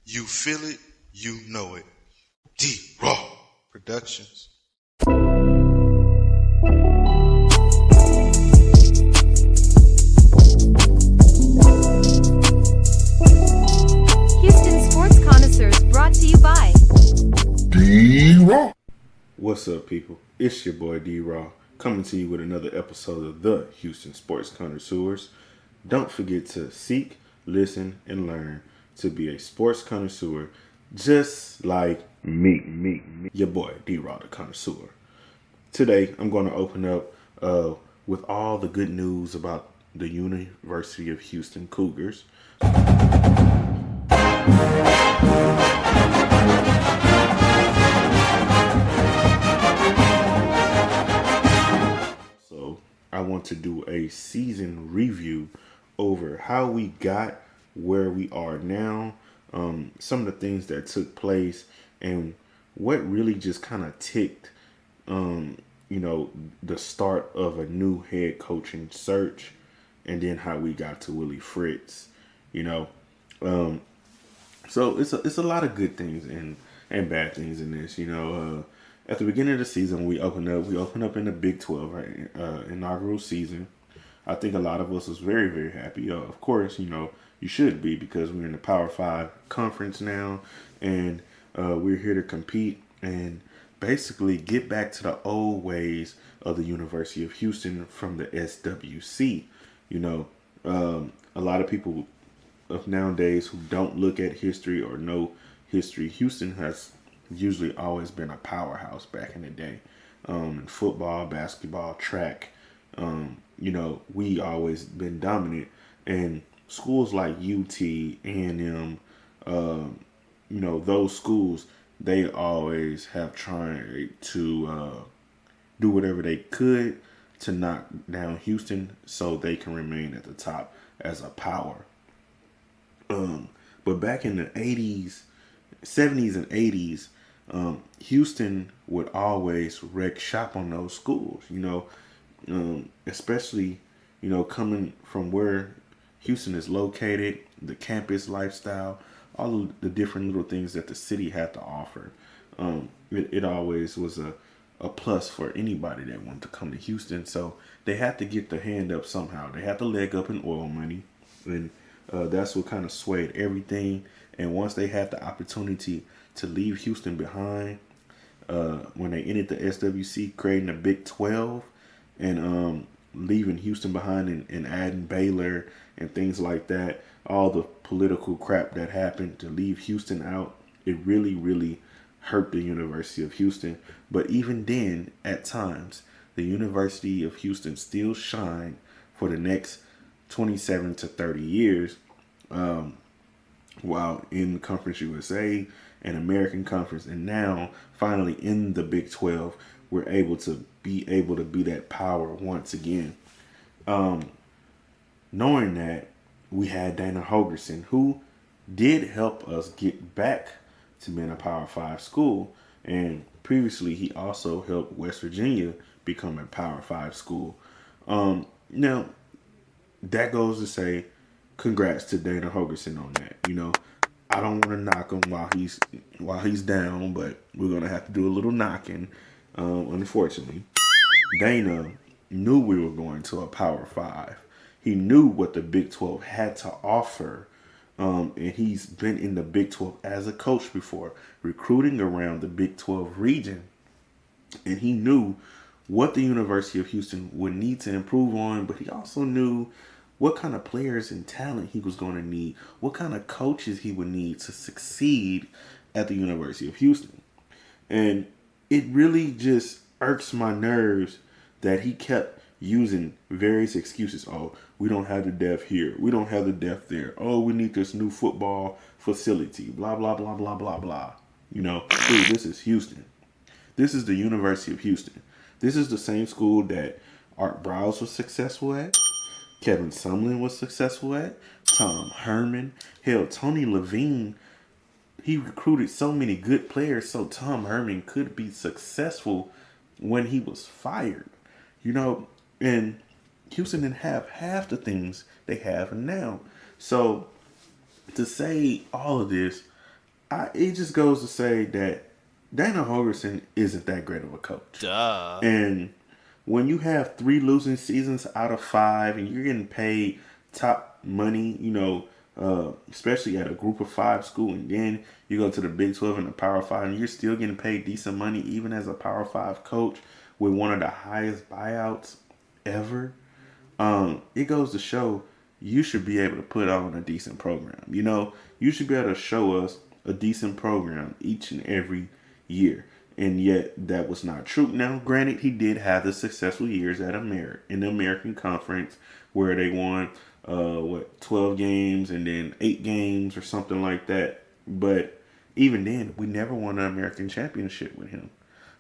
You feel it, you know it. D Raww Productions. Houston Sports Connoisseurs brought to you by D Raww. What's up, people? It's your boy D Raww coming to you with another episode of the Houston Sports Connoisseurs. Don't forget to seek, listen, and learn to be a sports connoisseur just like me. Your boy D Raww the Connoisseur. Today, I'm going to open up with all the good news about the University of Houston Cougars. So I want to do a season review over how we got where we are now, some of the things that took place, and what really just kind of ticked, the start of a new head coaching search, and then how we got to Willie Fritz, So it's a lot of good things and bad things in this, At the beginning of the season, we opened up in the Big 12, right? Inaugural season. I think a lot of us was very, very happy. Of course, you should be, because we're in the Power 5 conference now, and we're here to compete and basically get back to the old ways of the University of Houston from the SWC. A lot of people of nowadays who don't look at history or know history, Houston has usually always been a powerhouse back in the day. In football, basketball, track, we always been dominant. And schools like UT, A&M, those schools, they always have tried to do whatever they could to knock down Houston so they can remain at the top as a power. But back in the 80s, 70s and 80s, Houston would always wreck shop on those schools, especially, coming from where Houston is located, the campus lifestyle, all of the different little things that the city had to offer. It always was a plus for anybody that wanted to come to Houston. So they had to get their hand up somehow. They had to leg up in oil money, and that's what kind of swayed everything. And once they had the opportunity to leave Houston behind, when they ended the SWC, creating a Big 12, and leaving Houston behind and adding Baylor and things like that, all the political crap that happened to leave Houston out, it really, really hurt the University of Houston. But even then, at times, the University of Houston still shined for the next 27 to 30 years, while in Conference USA and American Conference, and now finally in the Big 12, we're able to be that power once again. Knowing that we had Dana Holgerson, who did help us get back to being a Power 5 school, and previously he also helped West Virginia become a Power 5 school. Now, that goes to say, congrats to Dana Holgerson on that. I don't want to knock him while he's down, but we're gonna have to do a little knocking. Unfortunately, Dana knew we were going to a Power 5. He knew what the Big 12 had to offer, and he's been in the Big 12 as a coach before, recruiting around the Big 12 region, and he knew what the University of Houston would need to improve on, but he also knew what kind of players and talent he was going to need, what kind of coaches he would need to succeed at the University of Houston. And it really just irks my nerves that he kept using various excuses. Oh, we don't have the depth here. We don't have the depth there. Oh, we need this new football facility. Blah, blah, blah, blah, blah, blah. Dude, this is Houston. This is the University of Houston. This is the same school that Art Browse was successful at, Kevin Sumlin was successful at, Tom Herman, hell, Tony Levine. He recruited so many good players so Tom Herman could be successful when he was fired. And Houston didn't have half the things they have now. So to say all of this, it just goes to say that Dana Holgerson isn't that great of a coach. Duh. And when you have 3 losing seasons out of 5 and you're getting paid top money, especially at a group of 5 school, and then you go to the Big 12 and the Power 5 and you're still getting paid decent money even as a Power 5 coach with one of the highest buyouts ever, it goes to show you should be able to put on a decent program. You should be able to show us a decent program each and every year. And yet that was not true. Now, granted, he did have the successful years in the American Conference where they won 12 games and then 8 games or something like that. But even then, we never won an American championship with him.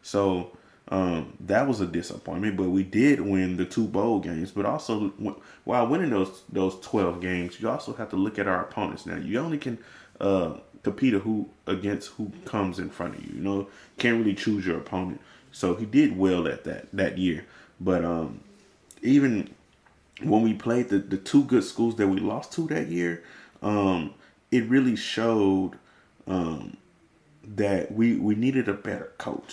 So that was a disappointment. But we did win the 2 bowl games. But also, while winning those 12 games, you also have to look at our opponents. Now, you only can compete against who comes in front of you. Can't really choose your opponent. So he did well at that year. But even when we played the 2 good schools that we lost to that year, it really showed that we needed a better coach.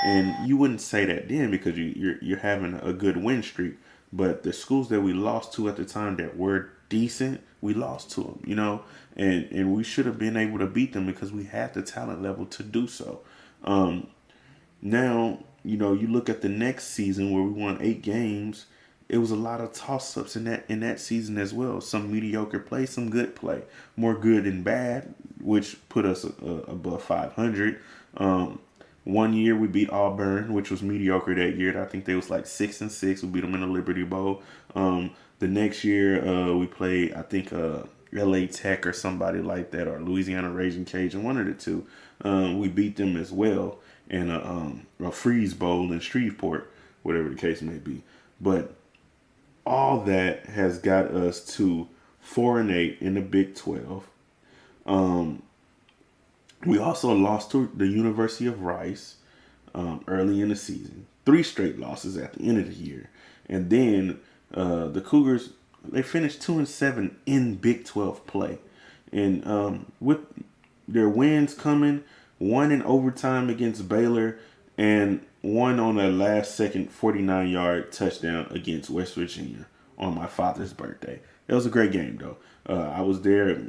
And you wouldn't say that then because you're having a good win streak. But the schools that we lost to at the time that were decent, we lost to them, and we should have been able to beat them because we had the talent level to do so. Now, you look at the next season where we won 8 games, it was a lot of toss-ups in that season as well. Some mediocre play, some good play, more good than bad, which put us above 500. One year we beat Auburn, which was mediocre that year. I think they was like 6-6. We beat them in the Liberty Bowl. The next year we played, I think, LA Tech or somebody like that, or Louisiana Raging Cajun, one of the two. We beat them as well in a Freeze Bowl in Shreveport, whatever the case may be. But all that has got us to 4-8 in the Big 12. We also lost to the University of Rice early in the season. 3 straight losses at the end of the year. And then the Cougars, they finished 2-7 in Big 12 play. And with their wins coming, 1 in overtime against Baylor and 1 on a last-second 49-yard touchdown against West Virginia on my father's birthday. It was a great game, though. I was there,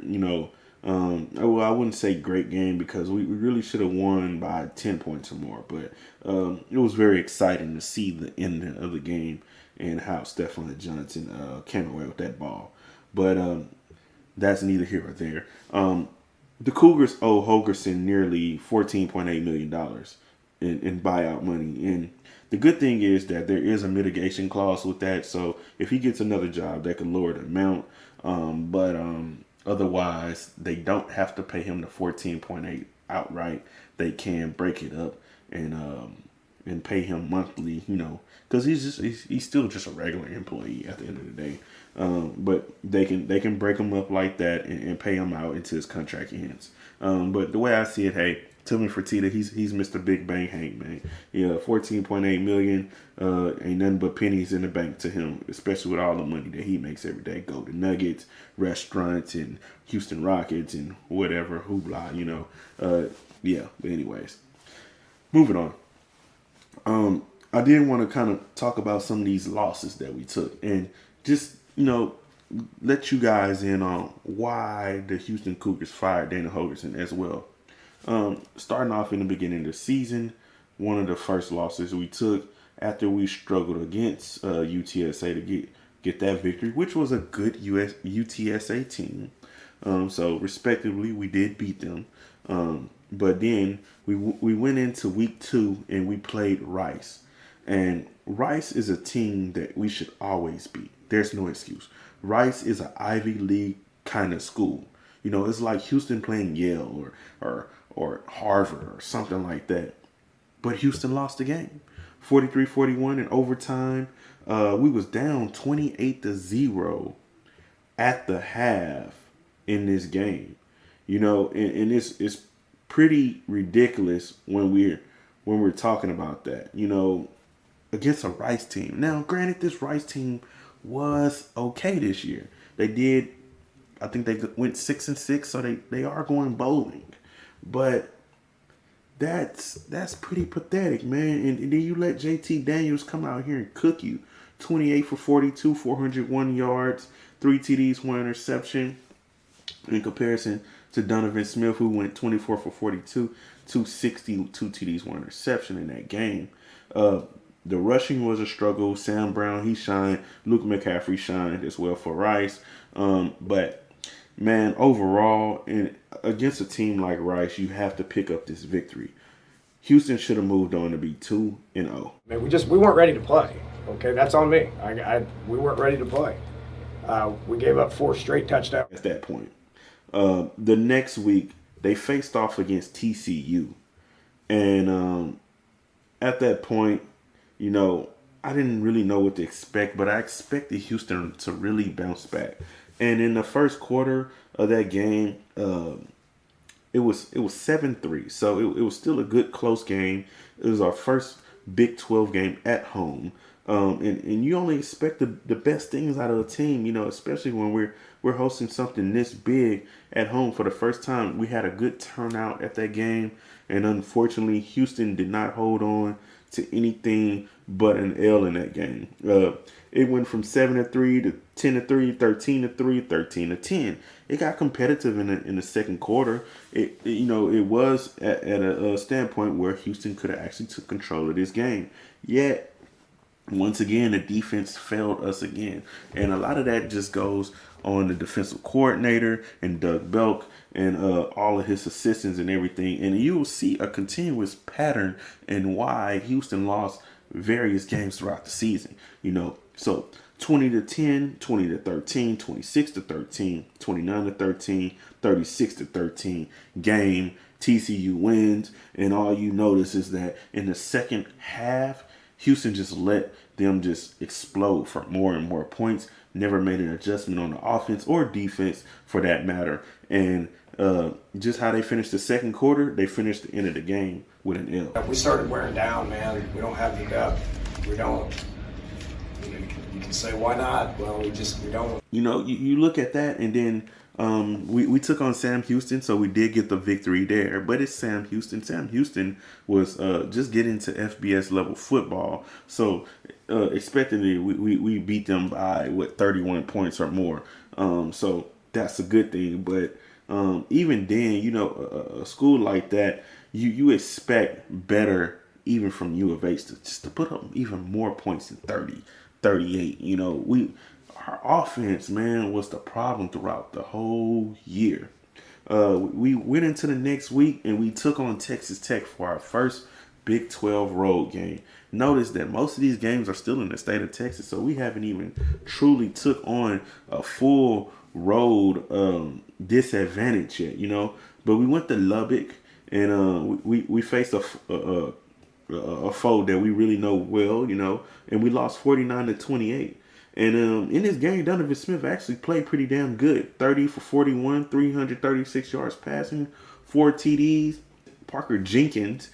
well, I wouldn't say great game because we really should have won by 10 points or more. But it was very exciting to see the end of the game and how Stephen Johnson came away with that ball. But that's neither here or there. The Cougars owe Holgerson nearly $14.8 million in buyout money. And the good thing is that there is a mitigation clause with that. So if he gets another job, that could lower the amount. But otherwise, they don't have to pay him the 14.8 outright. They can break it up and pay him monthly, because he's still just a regular employee at the end of the day. But they can break him up like that and pay him out until his contract ends. But the way I see it, hey, Tillman Fertitta, he's Mr. Big Bang Hank, man. Yeah, $14.8 million ain't nothing but pennies in the bank to him, especially with all the money that he makes every day. Golden Nuggets, restaurants, and Houston Rockets, and whatever, hoopla, yeah, but anyways. Moving on. I did want to kind of talk about some of these losses that we took and just, let you guys in on why the Houston Cougars fired Dana Holgerson as well. Starting off in the beginning of the season, one of the first losses we took after we struggled against UTSA to get that victory, which was a good UTSA team. So respectively, we did beat them. But then we went into week 2 and we played Rice. And Rice is a team that we should always beat. There's no excuse. Rice is an Ivy League kind of school. It's like Houston playing Yale or Harvard or something like that. But Houston lost the game. 43-41 in overtime. We was down 28-0 at the half in this game. And it's pretty ridiculous when we're talking about that. Against a Rice team. Now, granted, this Rice team was okay this year. I think they went 6-6, so they are going bowling. But that's pretty pathetic, man. And then you let JT Daniels come out here and cook you. 28 for 42, 401 yards, 3 TDs, 1 interception. In comparison to Donovan Smith, who went 24 for 42, 260, 2 TDs, 1 interception in that game. The rushing was a struggle. Sam Brown, he shined. Luke McCaffrey shined as well for Rice. But, man, overall, against a team like Rice, you have to pick up this victory. Houston should have moved on to be 2-0. Man, we weren't ready to play. Okay, that's on me. We weren't ready to play. We gave up 4 straight touchdowns. At that point. The next week, they faced off against TCU. And at that point, you know, I didn't really know what to expect, but I expected Houston to really bounce back. And in the first quarter of that game, it was 7-3. So it was still a good, close game. It was our first Big 12 game at home. And you only expect the best things out of a team, you know, especially when we're hosting something this big at home for the first time. We had a good turnout at that game, and unfortunately, Houston did not hold on to anything but an L in that game. It went from 7-3 to 10-3, 13-3, 13-10. It got competitive in the second quarter. It was at a standpoint where Houston could have actually took control of this game. Yet, once again, the defense failed us again. And a lot of that just goes on the defensive coordinator and Doug Belk and all of his assistants and everything. And you will see a continuous pattern in why Houston lost various games throughout the season. You know, so 20-10, 20-13, 26-13, 29-13, 36-13 game. TCU wins. And all you notice is that in the second half, Houston just let them just explode for more and more points. Never made an adjustment on the offense or defense for that matter. And just how they finished the second quarter, they finished the end of the game with an L. We started wearing down, man. We don't have the depth. We don't. You can say, why not? Well, we don't. You know, you look at that, and then we took on Sam Houston, so we did get the victory there. But it's Sam Houston. Sam Houston was just getting to FBS level football. So expectedly, we beat them by, 31 points or more. So that's a good thing. But even then, you know, a school like that, you expect better even from U of H to put up even more points than 30, 38. You know, our offense, man, was the problem throughout the whole year. We went into the next week and we took on Texas Tech for our first Big 12 road game. Notice that most of these games are still in the state of Texas, so we haven't even truly took on a full road disadvantage yet, you know. But we went to Lubbock and we faced a foe that we really know well, you know, and we lost 49-28. And in this game, Donovan Smith actually played pretty damn good. 30 for 41, 336 yards passing, 4 TDs. Parker Jenkins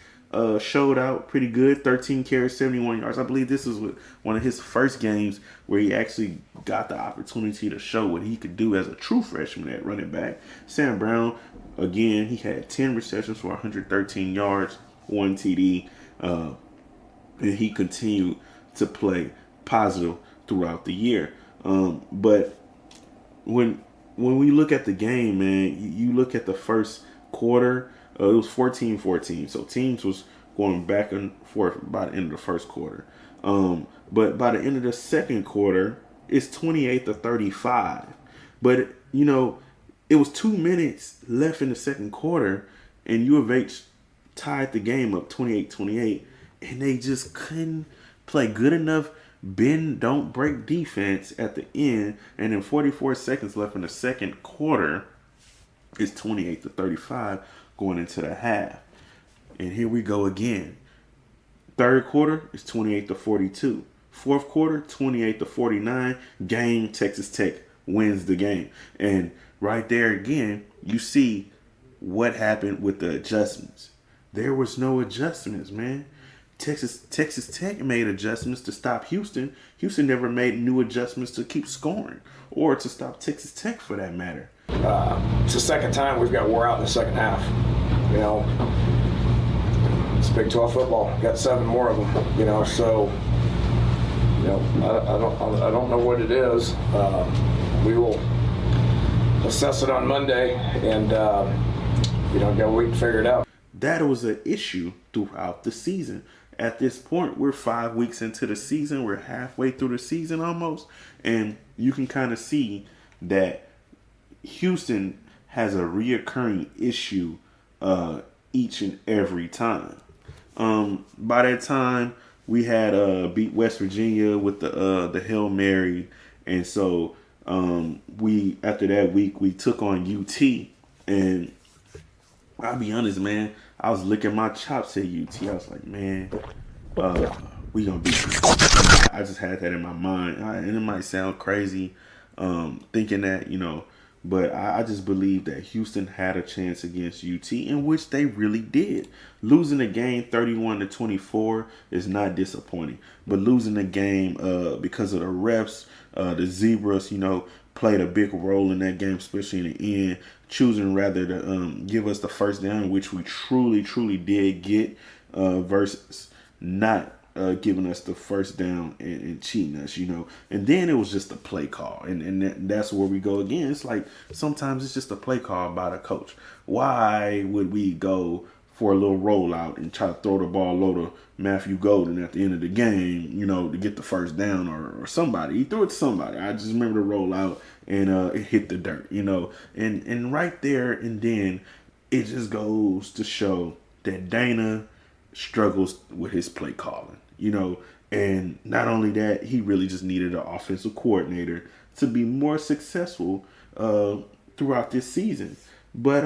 showed out pretty good, 13 carries, 71 yards. I believe this is one of his first games where he actually got the opportunity to show what he could do as a true freshman at running back. Sam Brown, again, he had 10 receptions for 113 yards, 1 TD, and he continued to play positive throughout the year. But when we look at the game, man, you look at the first quarter, it was 14-14. So teams was going back and forth by the end of the first quarter. But by the end of the second quarter, it's 28-35. But, you know, it was 2 minutes left in the second quarter, and U of H tied the game up 28-28, and they just couldn't play good enough bend, don't break defense at the end. And then 44 seconds left in the second quarter, it's 28-35 going into the half. And here we go again. Third quarter is 28-42. Fourth quarter, 28-49. Game, Texas Tech wins the game. And right there again, you see what happened with the adjustments. There was no adjustments, man. Texas Tech made adjustments to stop Houston. Houston never made new adjustments to keep scoring or to stop Texas Tech for that matter. It's the second time we've got wore out in the second half. You know, it's Big 12 football. Got 7 more of them. You know, so you know, I don't know what it is. We will assess it on Monday, and you know, we can figure it out. That was an issue throughout the season. At this point, we're 5 weeks into the season. We're halfway through the season almost. And you can kind of see that Houston has a reoccurring issue each and every time. By that time, we had beat West Virginia with the Hail Mary. And so after that week, we took on UT. And I'll be honest, man, I was licking my chops at UT. I was like, man, we gonna beat them. I just had that in my mind. And it might sound crazy thinking that, you know, but I just believe that Houston had a chance against UT, in which they really did. Losing the game 31-24 is not disappointing, but losing the game because of the refs, the Zebras, you know, played a big role in that game, especially in the end, choosing rather to give us the first down, which we truly did get, versus not giving us the first down and cheating us, you know. And then it was just a play call, and that's where we go again. It's like sometimes it's just a play call by the coach. Why would we go for a little rollout and try to throw the ball low to Matthew Golden at the end of the game, you know, to get the first down, or somebody. He threw it to somebody. I just remember the rollout and it hit the dirt, you know. And right there and then it just goes to show that Dana struggles with his play calling, you know. And not only that, he really just needed an offensive coordinator to be more successful throughout this season. But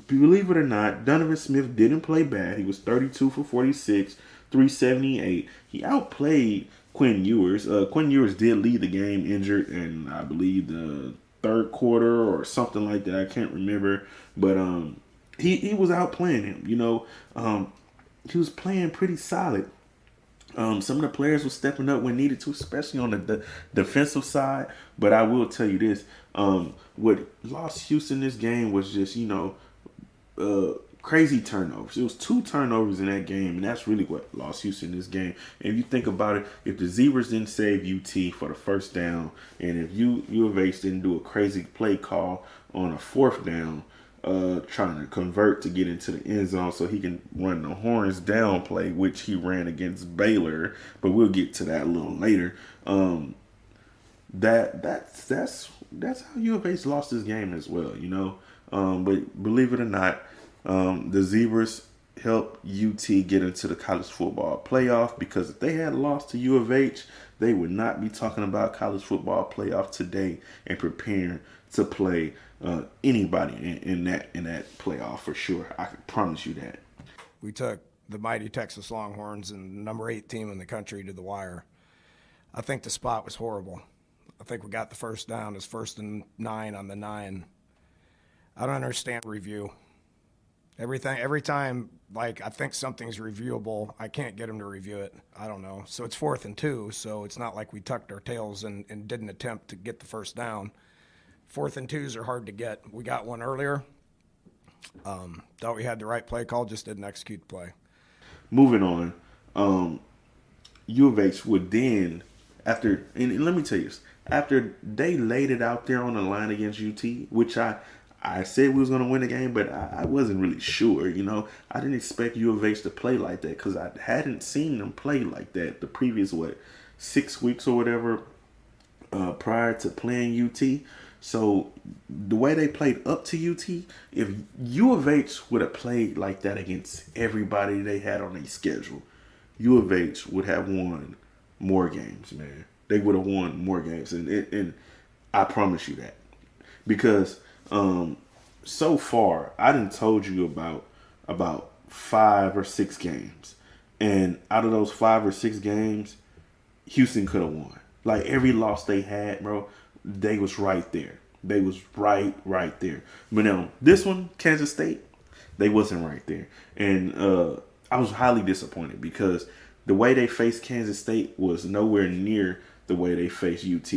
believe it or not, Donovan Smith didn't play bad. He was 32 for 46, 378. He outplayed Quinn Ewers. Quinn Ewers did lead the game injured, and I believe the third quarter or something like that. I can't remember, but he was outplaying him. You know, he was playing pretty solid. Some of the players were stepping up when needed to, especially on the defensive side. But I will tell you this: what lost Houston this game was just, you know, crazy turnovers. It was 2 turnovers in that game, and that's really what lost Houston this game. And if you think about it, if the Zebras didn't save UT for the first down, and if U of H didn't do a crazy play call on a 4th down, trying to convert to get into the end zone so he can run the horns down play, which he ran against Baylor, but we'll get to that a little later. That's how U of H lost this game as well, you know. But believe it or not, the Zebras helped UT get into the college football playoff, because if they had lost to U of H, they would not be talking about college football playoff today and preparing to play anybody in that playoff for sure. I can promise you that. We took the mighty Texas Longhorns and the number 8 team in the country to the wire. I think the spot was horrible. I think we got the first down. It's 1st and 9 on the 9. I don't understand review. Every time, like, I think something's reviewable, I can't get them to review it. I don't know. So it's 4th and 2, so it's not like we tucked our tails and didn't attempt to get the first down. 4th and 2s are hard to get. We got one earlier. Thought we had the right play call, just didn't execute the play. Moving on, U of H would then, after, and let me tell you this, after they laid it out there on the line against UT, which I said we was going to win the game, but I wasn't really sure, you know. I didn't expect U of H to play like that, because I hadn't seen them play like that the previous, 6 weeks or whatever prior to playing UT. So the way they played up to UT, if U of H would have played like that against everybody they had on their schedule, U of H would have won more games, man. They would have won more games, and I promise you that, because so far I done told you about 5 or 6 games, and out of those 5 or 6 games, Houston could have won. Like, every loss they had, bro, they was right there. They was right there. But now this one, Kansas State, they wasn't right there, and I was highly disappointed, because the way they faced Kansas State was nowhere near the way they faced UT.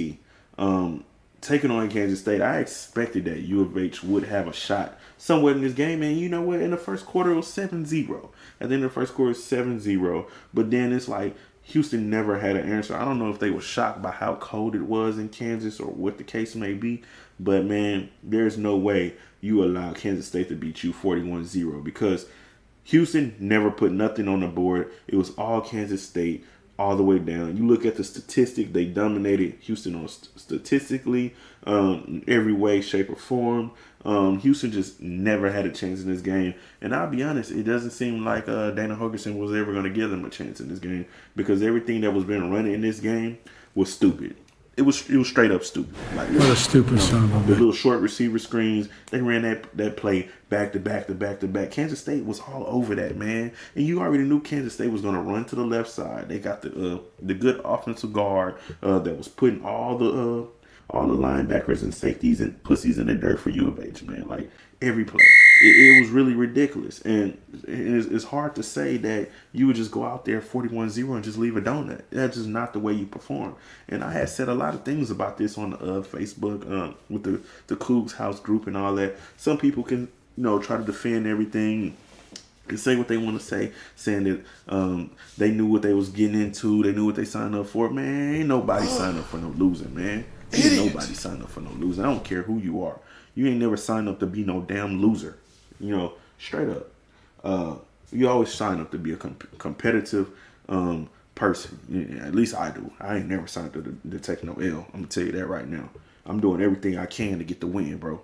taking on Kansas State, I expected that U of H would have a shot somewhere in this game. And you know what? In the first quarter, it was 7-0. At the end of the first quarter, it's 7-0. But then it's like Houston never had an answer. I don't know if they were shocked by how cold it was in Kansas or what the case may be. But, man, there's no way you allow Kansas State to beat you 41-0 because Houston never put nothing on the board. It was all Kansas State all the way down. You look at the statistic, they dominated Houston on statistically, every way, shape, or form. Houston just never had a chance in this game. And I'll be honest, it doesn't seem like Dana Holgerson was ever going to give them a chance in this game because everything that was being run in this game was stupid. It was straight up stupid. Like, what a stupid son of a the bitch. little short receiver screens, they ran that play back to back to back to back. Kansas State was all over that, man. And you already knew Kansas State was going to run to the left side. They got the good offensive guard that was putting all the linebackers and safeties and pussies in the dirt for U of H, man. Like, every play. It was really ridiculous. And it's hard to say that you would just go out there 41-0 and just leave a donut. That's just not the way you perform. And I had said a lot of things about this on Facebook with the Cougs House group and all that. Some people can, try to defend everything and say what they want to say, saying that they knew what they was getting into. They knew what they signed up for. Man, ain't nobody signed up for no losing, man. Ain't nobody signed up for no losing. I don't care who you are. You ain't never signed up to be no damn loser. Straight up. You always sign up to be a competitive person. At least I do. I ain't never signed up to take no L. I'm going to tell you that right now. I'm doing everything I can to get the win, bro.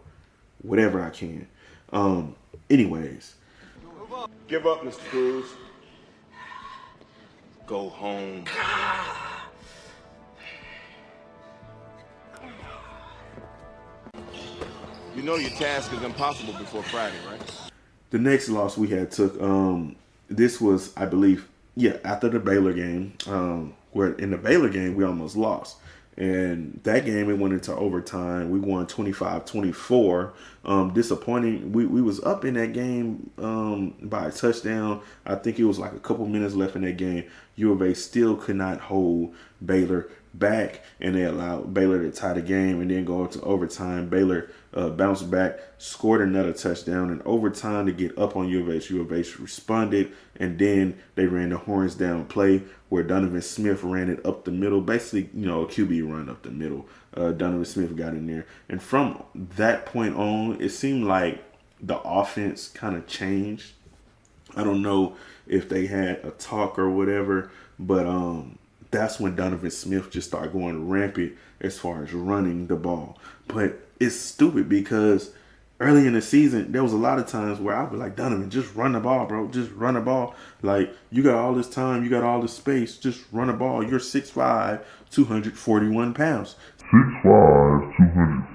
Whatever I can. Anyways. Give up, Mr. Cruz. Go home. You know your task is impossible before Friday, right? The next loss we had took, this was, I believe, after the Baylor game, where in the Baylor game, we almost lost. And that game, it went into overtime. We won 25-24. Disappointing. We was up in that game by a touchdown. I think it was like a couple minutes left in that game. U of A still could not hold Baylor back, and they allowed Baylor to tie the game and then go into overtime. Baylor bounced back, scored another touchdown in overtime to get up on U of H. U of H responded, and then they ran the horns down play where Donovan Smith ran it up the middle, basically, a QB run up the middle. Donovan Smith got in there. And from that point on, it seemed like the offense kind of changed. I don't know if they had a talk or whatever, but that's when Donovan Smith just started going rampant as far as running the ball. But it's stupid because early in the season, there was a lot of times where I was like, Donovan, just run the ball, bro. Just run the ball. Like, you got all this time. You got all this space. Just run the ball. You're 6'5", 241 pounds. 6'5",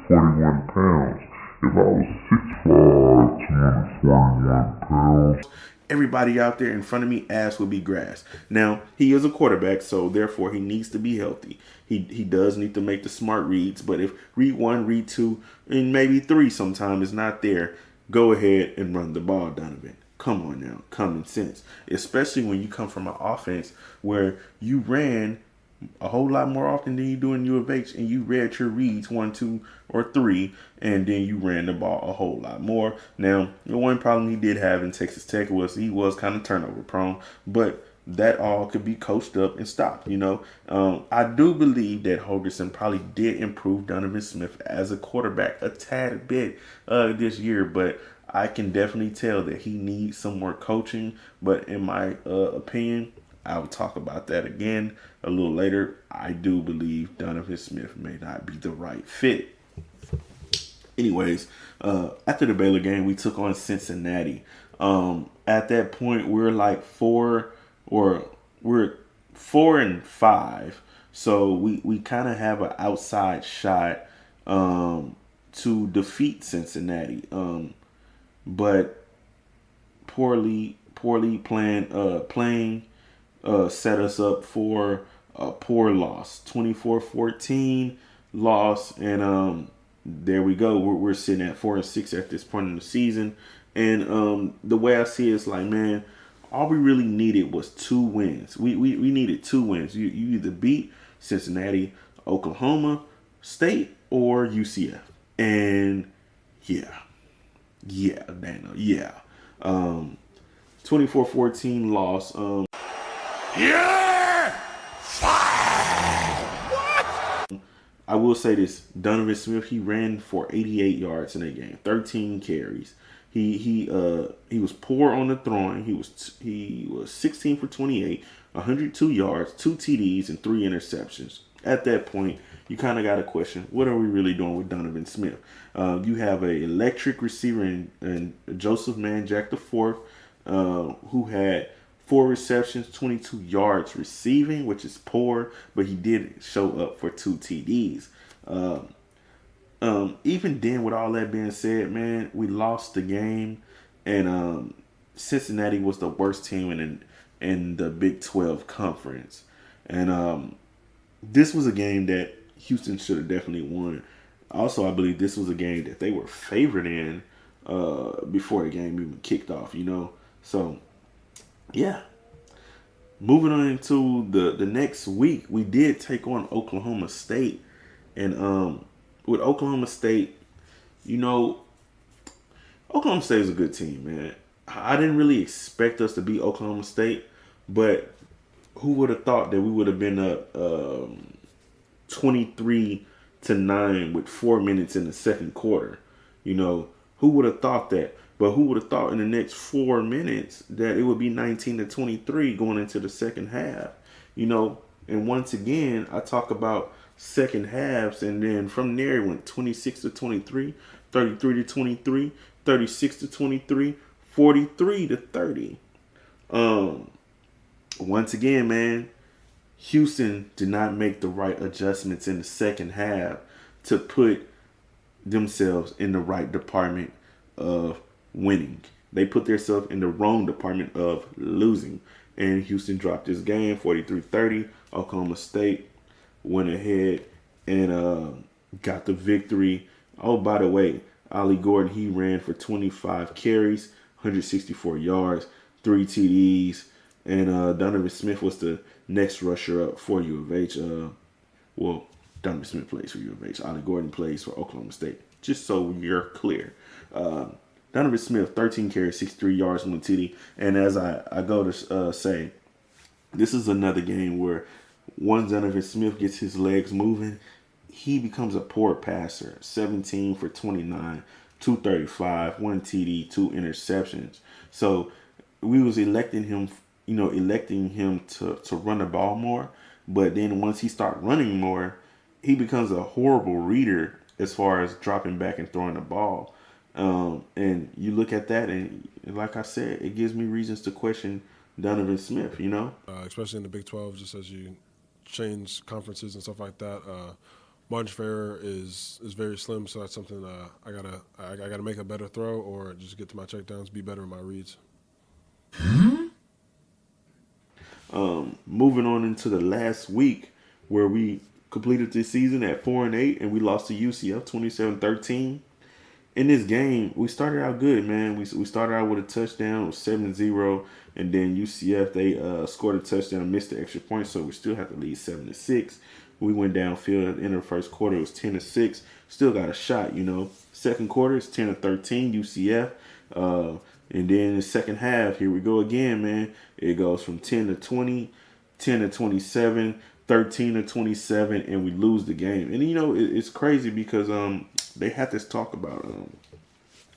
241 pounds. If I was 6'5", 241 pounds. Everybody out there in front of me, ass would be grass. Now, he is a quarterback, so therefore he needs to be healthy. He does need to make the smart reads, but if read 1, read 2, and maybe 3 sometime is not there, go ahead and run the ball, Donovan. Come on now, common sense. Especially when you come from an offense where you ran a whole lot more often than you do in U of H, and you read your reads 1, 2, or 3, and then you ran the ball a whole lot more. Now, the one problem he did have in Texas Tech was he was kind of turnover prone, but that all could be coached up and stopped, I do believe that Holgerson probably did improve Donovan Smith as a quarterback a tad bit this year, but I can definitely tell that he needs some more coaching. But in my opinion, I'll talk about that again a little later. I do believe Donovan Smith may not be the right fit. Anyways, after the Baylor game, we took on Cincinnati. At that point, we're like 4-5. So we kind of have an outside shot to defeat Cincinnati. But poorly playing set us up for a poor loss. 24-14 loss, and there we go. We're sitting at 4-6 at this point in the season. And the way I see it is like, man, all we really needed was 2 wins. We needed 2 wins. You either beat Cincinnati, Oklahoma, State or UCF? And yeah, Dana, yeah. 24-14 loss. I will say this: Donovan Smith, he ran for 88 yards in that game, 13 carries. He was poor on the throwing. He was 16 for 28, 102 yards, 2 TDs, and 3 interceptions. At that point, you kind of got to question, what are we really doing with Donovan Smith? You have an electric receiver in Joseph Manjack IV, who had 4 receptions, 22 yards receiving, which is poor, but he did show up for 2 TDs. Even then, with all that being said, man, we lost the game, and Cincinnati was the worst team in the Big 12 conference. And this was a game that Houston should have definitely won. Also, I believe this was a game that they were favored in before the game even kicked off, So, yeah. Moving on into the next week, we did take on Oklahoma State. And with Oklahoma State, Oklahoma State is a good team, man. I didn't really expect us to beat Oklahoma State, but who would have thought that we would have been up 23-9 with 4 minutes in the second quarter? Who would have thought that? But who would have thought in the next 4 minutes that it would be 19-23 going into the second half? And once again, I talk about second halves, and then from there it went 26-23, 33-23, 36-23, 43-30. Once again, man, Houston did not make the right adjustments in the second half to put themselves in the right department of winning. They put themselves in the wrong department of losing. And Houston dropped this game 43-30. Oklahoma State went ahead and got the victory. Oh, by the way, Ollie Gordon, he ran for 25 carries, 164 yards, 3 TDs. And Donovan Smith was the next rusher up for U of H. Donovan Smith plays for U of H. Ollie Gordon plays for Oklahoma State. Just so you're clear. Donovan Smith, 13 carries, 63 yards, 1 TD. And as I go to say, this is another game where once Donovan Smith gets his legs moving, he becomes a poor passer. 17 for 29, 235, 1 TD, 2 interceptions. So we was electing him to run the ball more. But then once he starts running more, he becomes a horrible reader as far as dropping back and throwing the ball. And you look at that, and like I said, it gives me reasons to question Donovan Smith, especially in the Big 12, just as you change conferences and stuff like that. Margin for error is very slim, so that's something I gotta make a better throw or just get to my checkdowns, be better in my reads. Moving on into the last week where we completed this season at 4-8 and we lost to UCF 27-13. In this game, we started out good, man. We started out with a touchdown, it was 7-0, and then UCF, they scored a touchdown, missed the extra point, so we still have to lead 7-6. We went downfield at the end of the first quarter, it was 10-6. Still got a shot, Second quarter, it's 10-13, UCF. And then in the second half, here we go again, man. It goes from 10-20, 10-27, 13-27, and we lose the game. And, it's crazy because they had this talk about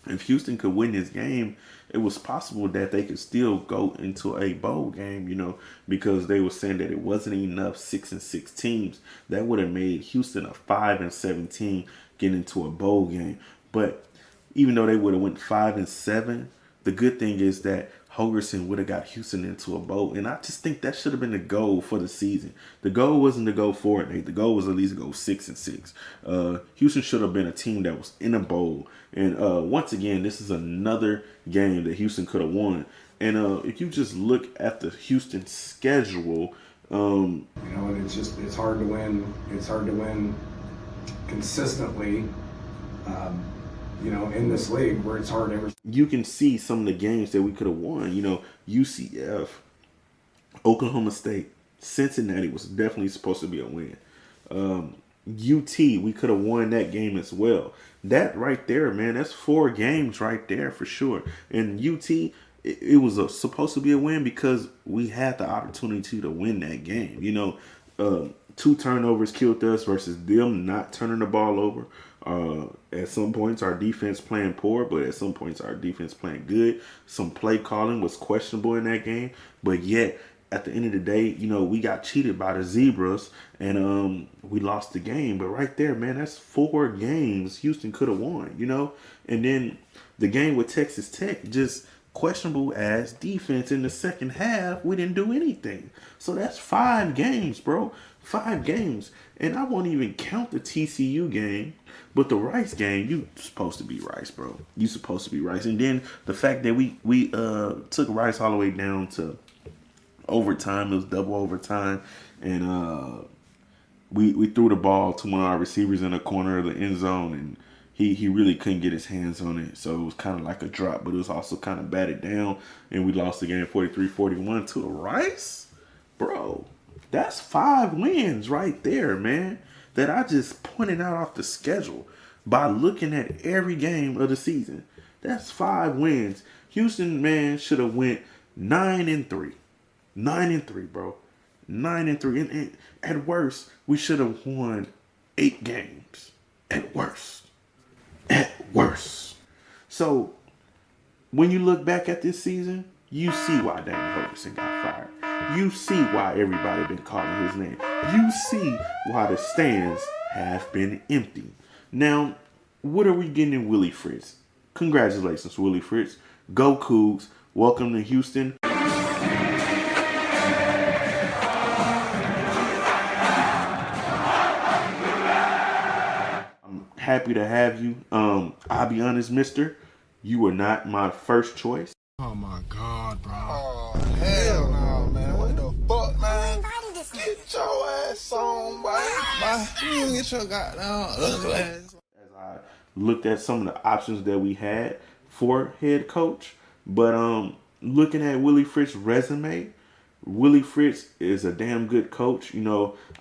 if Houston could win this game, it was possible that they could still go into a bowl game, because they were saying that it wasn't enough 6-6 teams. That would have made Houston a 5-7 team get into a bowl game. But even though they would have went 5-7, the good thing is that Holgerson would have got Houston into a bowl. And I just think that should have been the goal for the season. The goal wasn't to go 4-8. The goal was at least to go 6-6. Houston should have been a team that was in a bowl. And once again, this is another game that Houston could have won. And if you just look at the Houston schedule, it's hard to win. It's hard to win consistently. In this league where it's hard every. You can see some of the games that we could have won. UCF, Oklahoma State, Cincinnati was definitely supposed to be a win. UT, we could have won that game as well. That right there, man, that's 4 games right there for sure. And UT, it was supposed to be a win because we had the opportunity to win that game. 2 turnovers killed us versus them not turning the ball over. At some points, our defense playing poor, but at some points, our defense playing good. Some play calling was questionable in that game, but yet at the end of the day, we got cheated by the Zebras and we lost the game. But right there, man, that's 4 games Houston could have won, And then the game with Texas Tech, just questionable as defense in the second half. We didn't do anything. So that's 5 games, bro. 5 games. And I won't even count the TCU game. But the Rice game, you supposed to be Rice, bro. You supposed to be Rice. And then the fact that we took Rice all the way down to overtime. It was double overtime. And we threw the ball to one of our receivers in the corner of the end zone. And he really couldn't get his hands on it. So it was kind of like a drop. But it was also kind of batted down. And we lost the game 43-41 to the Rice. Bro, that's 5 wins right there, man. That I just pointed out off the schedule by looking at every game of the season. That's 5 wins. Houston, man, should have went 9-3. 9-3, bro. 9-3. And at worst, we should have won 8 games. At worst. At worst. So, when you look back at this season, you see why Dana Holgerson got fired. You see why everybody been calling his name. You see why the stands have been empty. Now, what are we getting in Willie Fritz? Congratulations, Willie Fritz. Go Cougs. Welcome to Houston. I'm happy to have you. I'll be honest, mister. You were not my first choice. Oh my God, bro. Oh, hell no, man. What the fuck, man? Get your ass on, boy. You get your goddamn ugly ass. As I looked at some of the options that we had for head coach, but looking at Willie Fritz's resume, Willie Fritz is a damn good coach.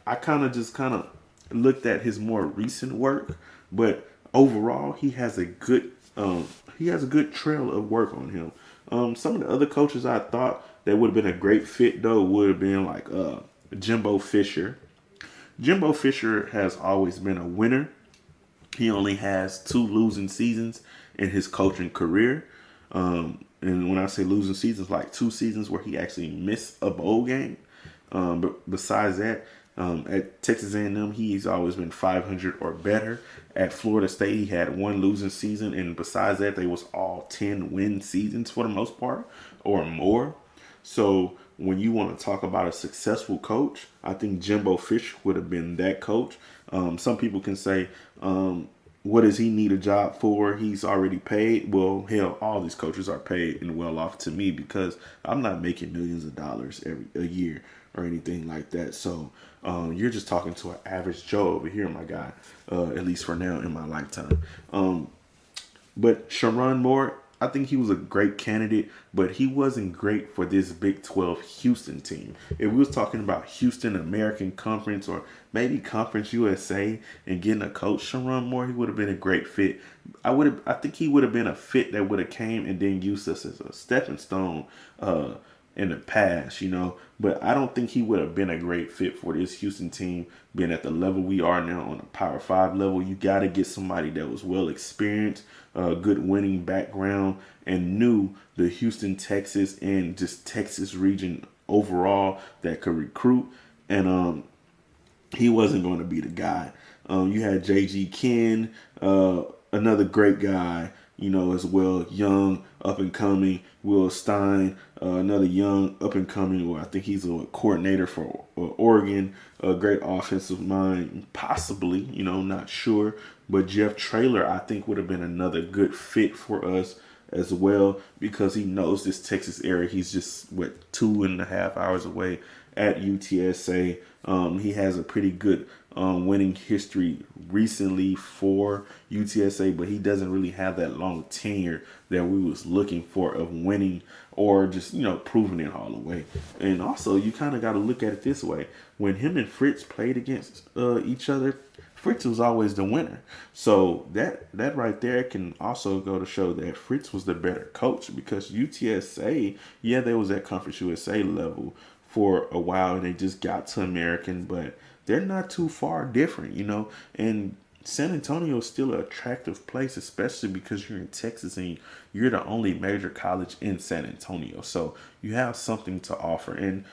I kind of looked at his more recent work, but overall he has a good trail of work on him. Some of the other coaches I thought that would have been a great fit, though, would have been like Jimbo Fisher. Jimbo Fisher has always been a winner. He only has 2 losing seasons in his coaching career. And when I say losing seasons, like 2 seasons where he actually missed a bowl game. But besides that, at Texas A&M, he's always been 500 or better. At Florida State, he had 1 losing season, and besides that, they was all 10-win seasons for the most part, or more. So when you want to talk about a successful coach, I think Jimbo Fisher would have been that coach. Some people can say, what does he need a job for? He's already paid. Well, hell, all these coaches are paid and well off to me because I'm not making millions of dollars a year or anything like that. So you're just talking to an average Joe over here, my guy, at least for now in my lifetime. But Sherrone Moore, I think he was a great candidate, but he wasn't great for this Big 12 Houston team. If we was talking about Houston American Conference or maybe Conference USA and getting a coach, Sherrone Moore, he would have been a great fit. I think he would have been a fit that would have came and then used us as a stepping stone in the past, but I don't think he would have been a great fit for this Houston team being at the level we are now on a Power 5 level. You got to get somebody that was well experienced, good winning background, and knew the Houston, Texas, and just Texas region overall that could recruit. And he wasn't going to be the guy. You had J.G. Ken, another great guy, as well, young, up and coming. Will Stein, another young, up and coming. Well, I think he's a coordinator for Oregon, a great offensive mind, possibly, not sure. But Jeff Traylor, I think, would have been another good fit for us as well because he knows this Texas area. He's just 2.5 hours away at UTSA. He has a pretty good winning history recently for UTSA, but he doesn't really have that long tenure that we was looking for of winning or just, proving it all the way. And also, you kind of got to look at it this way. When him and Fritz played against each other Fritz was always the winner. So that right there can also go to show that Fritz was the better coach, because UTSA, yeah, they was at Conference USA level for a while and they just got to American, but they're not too far different, you know. And San Antonio is still an attractive place, especially because you're in Texas and you're the only major college in San Antonio. So you have something to offer. And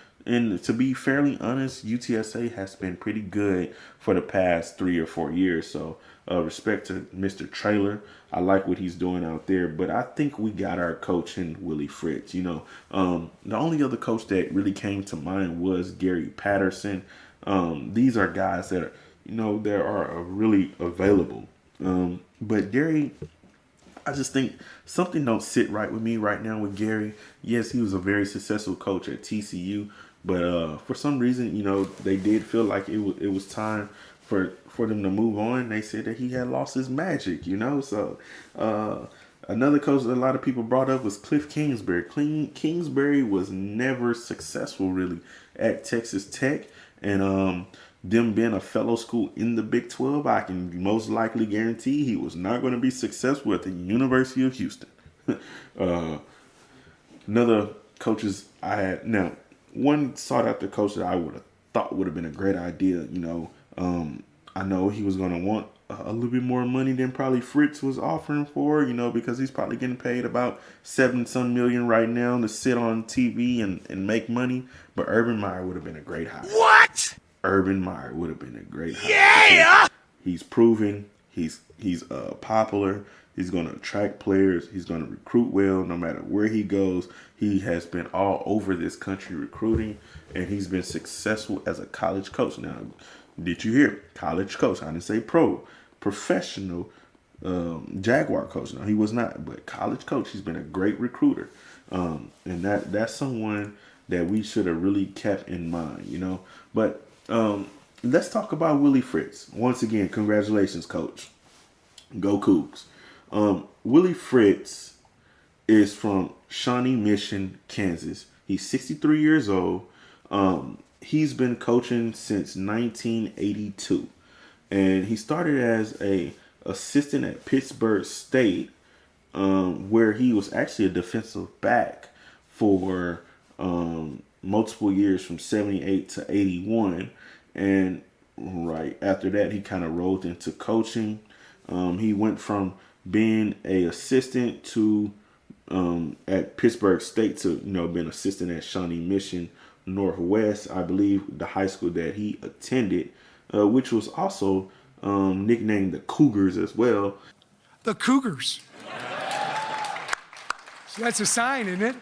to be fairly honest, UTSA has been pretty good for the past 3 or 4 years. So respect to Mr. Traylor. I like what he's doing out there. But I think we got our coach in Willie Fritz. You know, the only other coach that really came to mind was Gary Patterson. These are guys that are, you know, that are really available. But Gary, I just think something don't sit right with me right now with Gary. Yes, he was a very successful coach at TCU, but for some reason, you know, they did feel like it was time for them to move on. They said that he had lost his magic, you know. So another coach that a lot of people brought up was Cliff Kingsbury. Kingsbury was never successful really at Texas Tech, and them being a fellow school in the Big 12, I can most likely guarantee he was not going to be successful at the University of Houston. Another coaches I had, now, one sought after coach that I would have thought would have been a great idea, you know. I know he was going to want a little bit more money than probably Fritz was offering for, you know, because he's probably getting paid about $7-some million right now to sit on TV and make money. But Urban Meyer would have been a great hire. What? Urban Meyer would have been a great hire. Yeah! He's proven he's popular. He's going to attract players. He's going to recruit well no matter where he goes. He has been all over this country recruiting, and he's been successful as a college coach. Now, did you hear? College coach. I didn't say pro. Professional Jaguar coach. No, he was not, but college coach. He's been a great recruiter, and that's someone that we should have really kept in mind, you know. But let's talk about Willie Fritz. Once again, congratulations, coach. Go Cougs. Willie Fritz is from Shawnee Mission, Kansas. He's 63 years old. He's been coaching since 1982. And he started as a assistant at Pittsburgh State, where he was actually a defensive back for multiple years from 78 to 81. And right after that, he kind of rolled into coaching. He went from being a assistant to at Pittsburgh State to, you know, being assistant at Shawnee Mission Northwest, I believe, the high school that he attended, which was also nicknamed the Cougars as well. The Cougars. That's a sign, isn't it?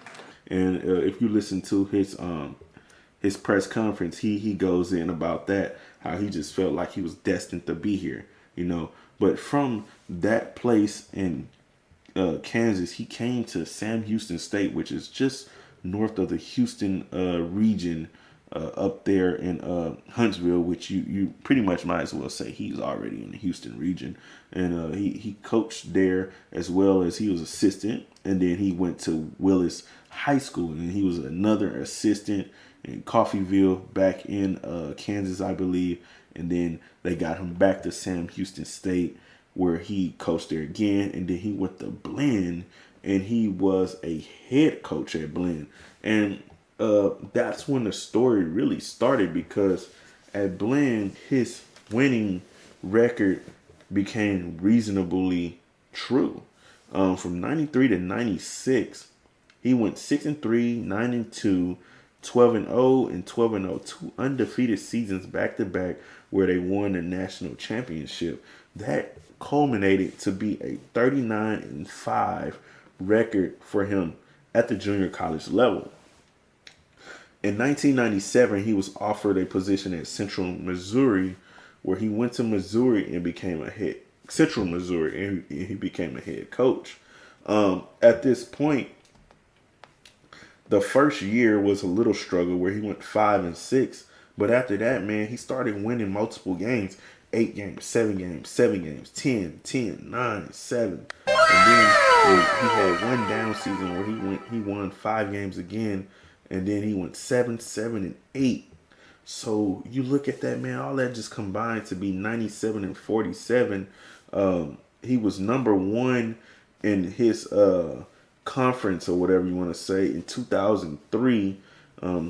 And if you listen to his press conference, he goes in about that, how he just felt like he was destined to be here, you know. But from that place in Kansas, he came to Sam Houston State, which is just north of the Houston region, up there in Huntsville, which you pretty much might as well say he's already in the Houston region. And he coached there as well as he was assistant. And then he went to Willis High School, and he was another assistant in Coffeyville back in Kansas, I believe. And then they got him back to Sam Houston State, where he coached there again. And then he went to Blinn, and he was a head coach at Blinn. And that's when the story really started, because at Blinn, his winning record became reasonably true. From 93 to 96, he went 6-3, 9-2, 12-0, and 12-0, 2 undefeated seasons back to back where they won the national championship. That culminated to be a 39-5 record for him at the junior college level. In 1997, he was offered a position at Central Missouri, where he went to Missouri and became Central Missouri, and he became a head coach. At this point, the first year was a little struggle where he went 5-6, but after that, man, he started winning multiple games. 8 games, 7 games, 7 games, 10, 9, 7. And then he had one down season where he won 5 games again, and then he went 7, 7, and 8. So you look at that, man, all that just combined to be 97-47. He was number one in his conference, or whatever you want to say, in 2003.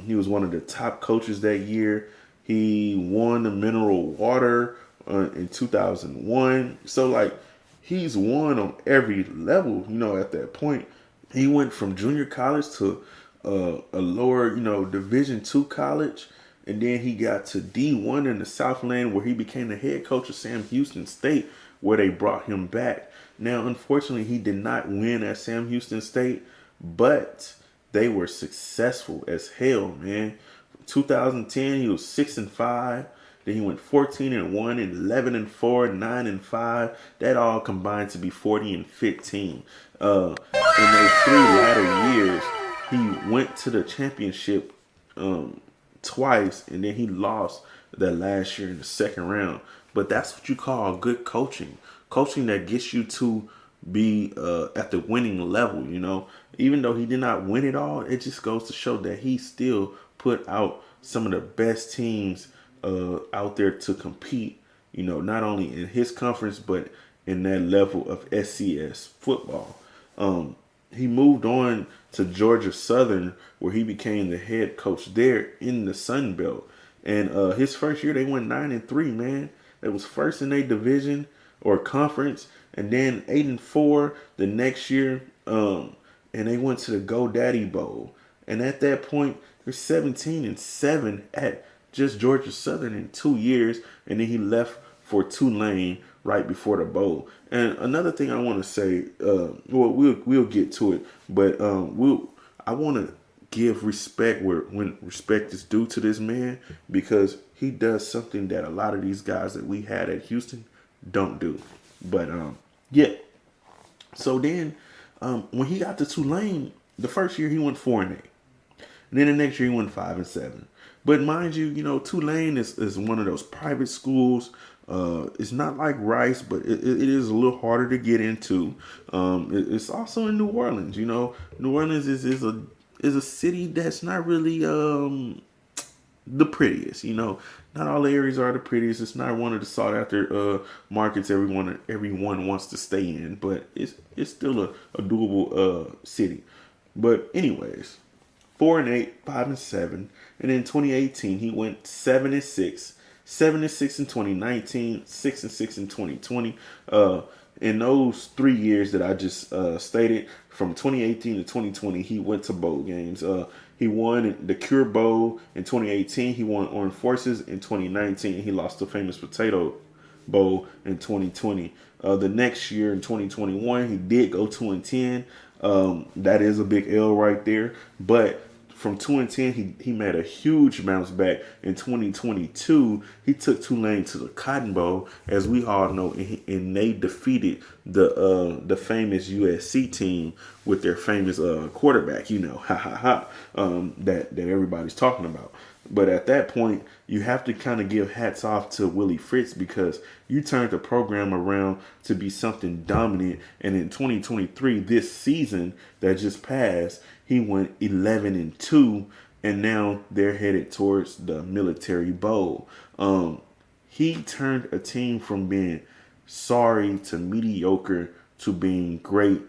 He was one of the top coaches that year. He won the mineral water in 2001. So, like, he's won on every level, at that point. He went from junior college to a lower, Division II college. And then he got to D1 in the Southland, where he became the head coach of Sam Houston State, where they brought him back. Now, unfortunately, he did not win at Sam Houston State, but they were successful as hell, man. 2010, he was 6-5. Then he went 14-1, 11-4, 9-5. That all combined to be 40-15. In those 3 latter years, he went to the championship twice, and then he lost that last year in the second round. But that's what you call good coaching. Coaching that gets you to be at the winning level, Even though he did not win it all, it just goes to show that he still put out some of the best teams out there to compete, not only in his conference, but in that level of SCS football. He moved on to Georgia Southern, where he became the head coach there in the Sun Belt. And his first year, they went 9-3, man. They was first in their division or conference, and then 8-4 the next year. And they went to the GoDaddy Bowl. And at that point, they're 17-7 at just Georgia Southern in 2 years. And then he left for Tulane right before the bowl. And another thing I want to say, we'll get to it, but I want to give respect when respect is due to this man, because he does something that a lot of these guys that we had at Houston don't do. But yeah. So then when he got to Tulane, the first year he went 4-8. And then the next year he went 5-7. But mind you, Tulane is one of those private schools. It's not like Rice, but it is a little harder to get into. It's also in New Orleans. New Orleans is a city that's not really the prettiest. Not all the areas are the prettiest. It's not one of the sought after markets everyone wants to stay in, but it's still a doable city. But anyways, 4-8, 5-7, and in 2018 he went 7-6. 7-6 in 2019, 6-6 in 2020. In those 3 years that I just stated, from 2018 to 2020, he went to bowl games. He won the Cure Bowl in 2018. He won Orange Forces in 2019. He lost the famous Potato Bowl in 2020. The next year in 2021, he did go 2-10. That is a big L right there. But from 2-10, he made a huge bounce back in 2022. He took Tulane to the Cotton Bowl, as we all know, and they defeated the famous USC team with their famous quarterback, that everybody's talking about. But at that point, you have to kind of give hats off to Willie Fritz, because you turned the program around to be something dominant. And in 2023, this season that just passed, he went 11-2, and now they're headed towards the Military Bowl. He turned a team from being sorry to mediocre to being great,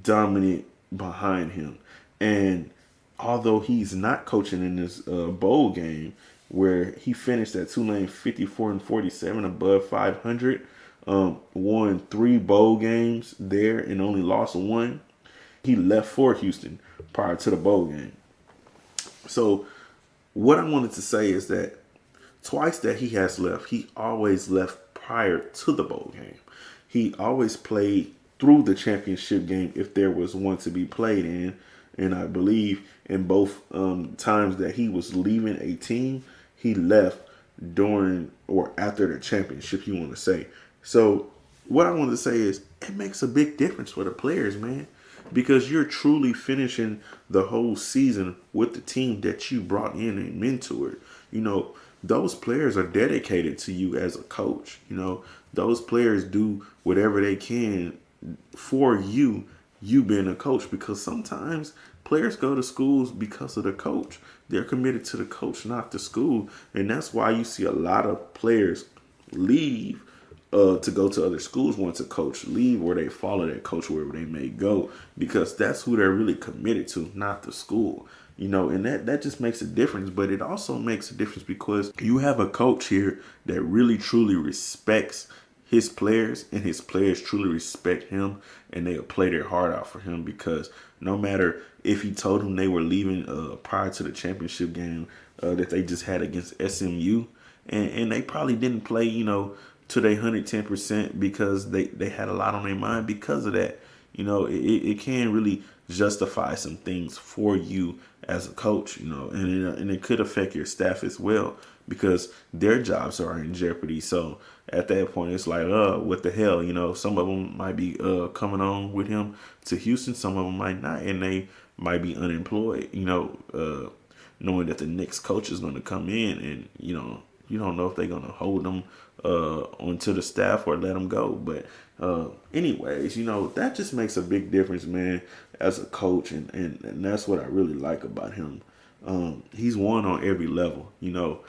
dominant behind him. And although he's not coaching in this bowl game, where he finished at Tulane 54-47, above 500, won 3 bowl games there and only lost 1. He left for Houston prior to the bowl game. So what I wanted to say is that twice that he has left, he always left prior to the bowl game. He always played through the championship game if there was one to be played in. And I believe in both times that he was leaving a team, he left during or after the championship, you want to say. So what I wanted to say is it makes a big difference for the players, man, because you're truly finishing the whole season with the team that you brought in and mentored. Those players are dedicated to you as a coach. Those players do whatever they can for you you being a coach, because sometimes players go to schools because of the coach. They're committed to the coach, not the school. And that's why you see a lot of players leave to go to other schools once a coach leave, or they follow that coach wherever they may go, because that's who they're really committed to, not the school. You know, and that just makes a difference. But it also makes a difference because you have a coach here that really truly respects his players, and his players truly respect him, and they'll play their heart out for him, because no matter if he told them they were leaving prior to the championship game that they just had against SMU, and they probably didn't play, you know, to their 110% because they had a lot on their mind because of that. You know, it can really justify some things for you as a coach, you know, and it could affect your staff as well, because their jobs are in jeopardy. So at that point, it's like, what the hell, you know? Some of them might be coming on with him to Houston, some of them might not, and they might be unemployed, you know, knowing that the next coach is going to come in, and you know, you don't know if they're going to hold them onto the staff or let them go. But anyways, you know, that just makes a big difference, man, as a coach, and that's what I really like about him. He's won on every level. You know,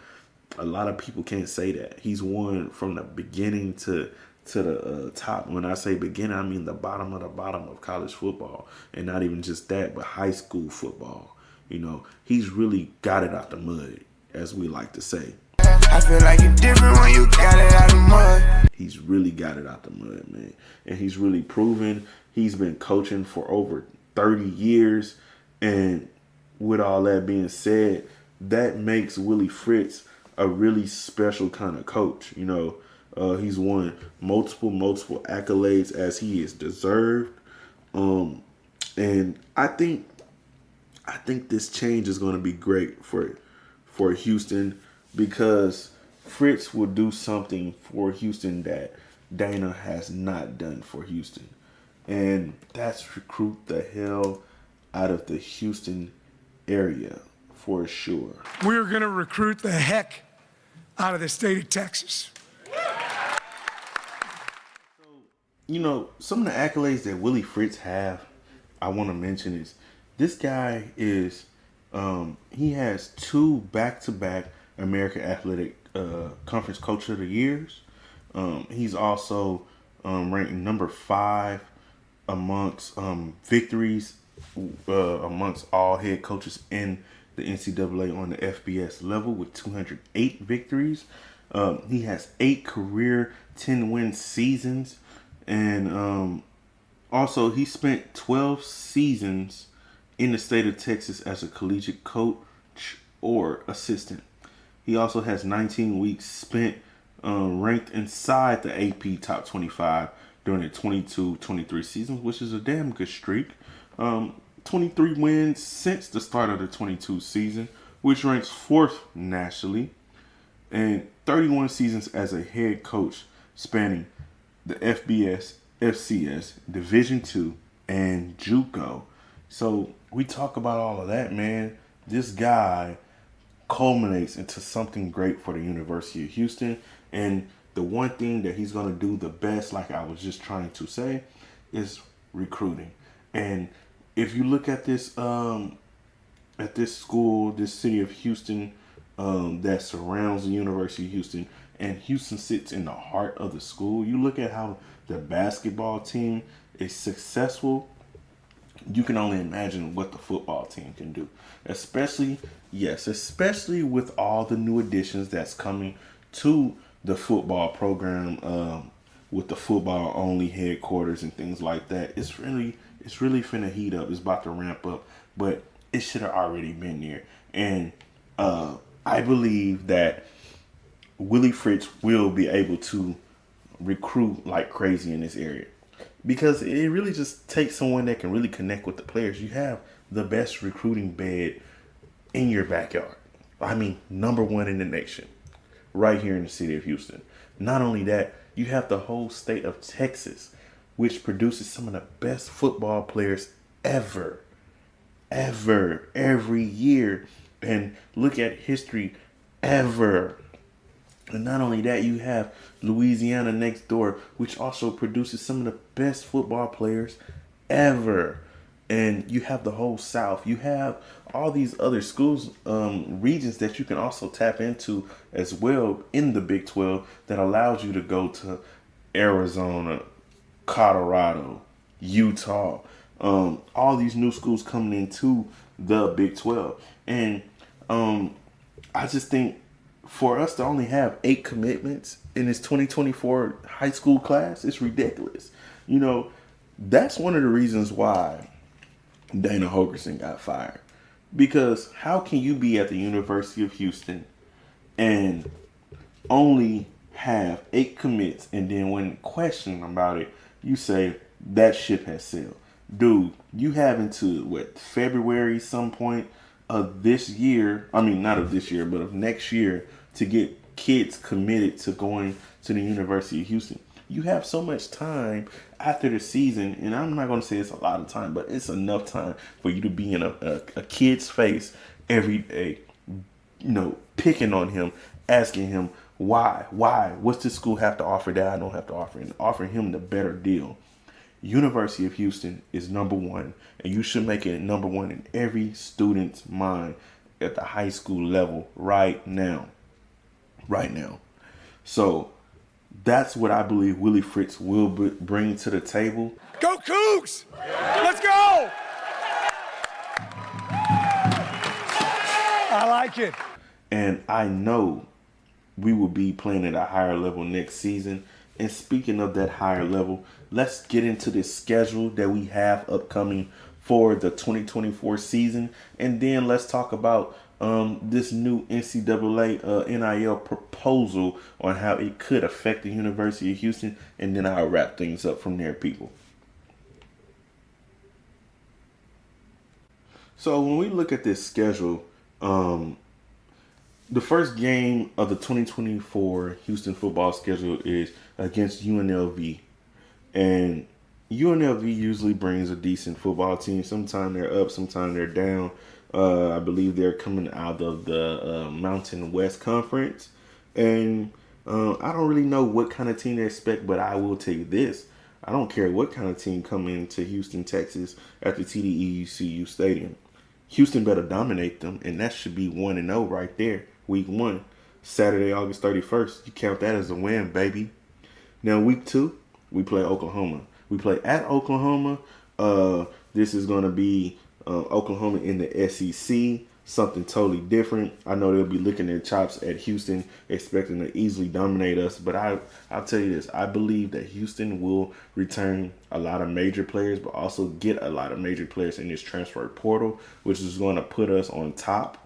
a lot of people can't say that. He's won from the beginning to the top. When I say beginning, I mean the bottom of college football, and not even just that, but high school football. You know, he's really got it out the mud, as we like to say. I feel like it's different when you got it out the mud. He's really got it out the mud, man. And he's really proven. He's been coaching for over 30 years. And with all that being said, that makes Willie Fritz a really special kind of coach. You know, he's won multiple accolades as he is deserved. And I think this change is going to be great for Houston, because Fritz will do something for Houston that Dana has not done for Houston. And that's recruit the hell out of the Houston area for sure. We're going to recruit the heck out of the state of Texas. You know, some of the accolades that Willie Fritz have, I want to mention is this guy is, he has 2 back-to-back American Athletic Conference Coach of the Years. He's also ranked number 5 amongst victories amongst all head coaches in the NCAA on the FBS level with 208 victories. He has 8 career 10-win seasons, and also he spent 12 seasons in the state of Texas as a collegiate coach or assistant. He also has 19 weeks spent ranked inside the AP Top 25 during the 22-23 seasons, which is a damn good streak. 23 wins since the start of the 22 season, which ranks 4th nationally. And 31 seasons as a head coach, spanning the FBS, FCS, Division II, and JUCO. So we talk about all of that, man. This guy culminates into something great for the University of Houston. And the one thing that he's going to do the best, like I was just trying to say, is recruiting. And if you look at this school, this city of Houston that surrounds the University of Houston, and Houston sits in the heart of the school, you look at how the basketball team is successful, you can only imagine what the football team can do. Especially with all the new additions that's coming to the football program, with the football only headquarters and things like that. It's really finna heat up. It's about to ramp up, but it should have already been there. And I believe that Willie Fritz will be able to recruit like crazy in this area, because it really just takes someone that can really connect with the players. You have the best recruiting bed in your backyard. I mean, number 1 in the nation, right here in the city of Houston. Not only that, you have the whole state of Texas, which produces some of the best football players ever, every year. And look at history ever. And not only that, you have Louisiana next door, which also produces some of the best football players ever. And you have the whole South. You have all these other schools, regions that you can also tap into as well in the Big 12 that allows you to go to Arizona, Colorado, Utah, all these new schools coming into the Big 12. And I just think for us to only have 8 commitments in this 2024 high school class, it's ridiculous. You know, that's one of the reasons why Dana Holgerson got fired. Because how can you be at the University of Houston and only have 8 commits, and then when questioned about it, you say that ship has sailed? Dude, you have into February some point of this year, I mean not of this year, but of next year, to get kids committed to going to the University of Houston. You have so much time after the season, and I'm not going to say it's a lot of time, but it's enough time for you to be in a kid's face every day, you know, picking on him, asking him why, what's this school have to offer that I don't have to offer, and offering him the better deal. University of Houston is number one, and you should make it number one in every student's mind at the high school level right now. So that's what I believe Willie Fritz will bring to the table. Go Cougs! Let's go! I like it. And I know we will be playing at a higher level next season. And speaking of that higher level, let's get into this schedule that we have upcoming for the 2024 season. And then let's talk about this new NCAA NIL proposal on how it could affect the University of Houston. And then I'll wrap things up from there, people. So when we look at this schedule, the first game of the 2024 Houston football schedule is against UNLV. And UNLV usually brings a decent football team. Sometimes they're up, sometimes they're down. I believe they're coming out of the Mountain West Conference. And I don't really know what kind of team they expect, but I will tell you this. I don't care what kind of team come into Houston, Texas at the TDECU Stadium. Houston better dominate them, and that should be 1-0 right there. Week 1, Saturday, August 31st. You count that as a win, baby. Now, week 2, we play Oklahoma. We play at Oklahoma. This is going to be Oklahoma in the SEC, something totally different. I know they'll be licking their chops at Houston, expecting to easily dominate us. But I'll tell you this. I believe that Houston will return a lot of major players, but also get a lot of major players in this transfer portal, which is going to put us on top.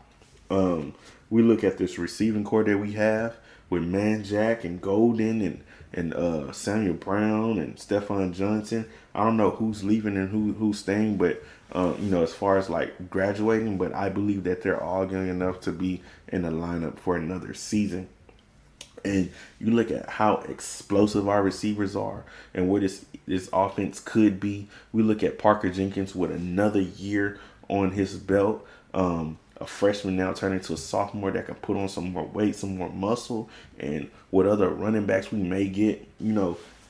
We look at this receiving core that we have with Manjack and Golden and Samuel Brown and Stephon Johnson. I don't know who's leaving and who's staying, but as far as like graduating, but I believe that they're all good enough to be in the lineup for another season. And you look at how explosive our receivers are and where this offense could be. We look at Parker Jenkins with another year on his belt. A freshman now turning into a sophomore that can put on some more weight, some more muscle, and what other running backs we may get,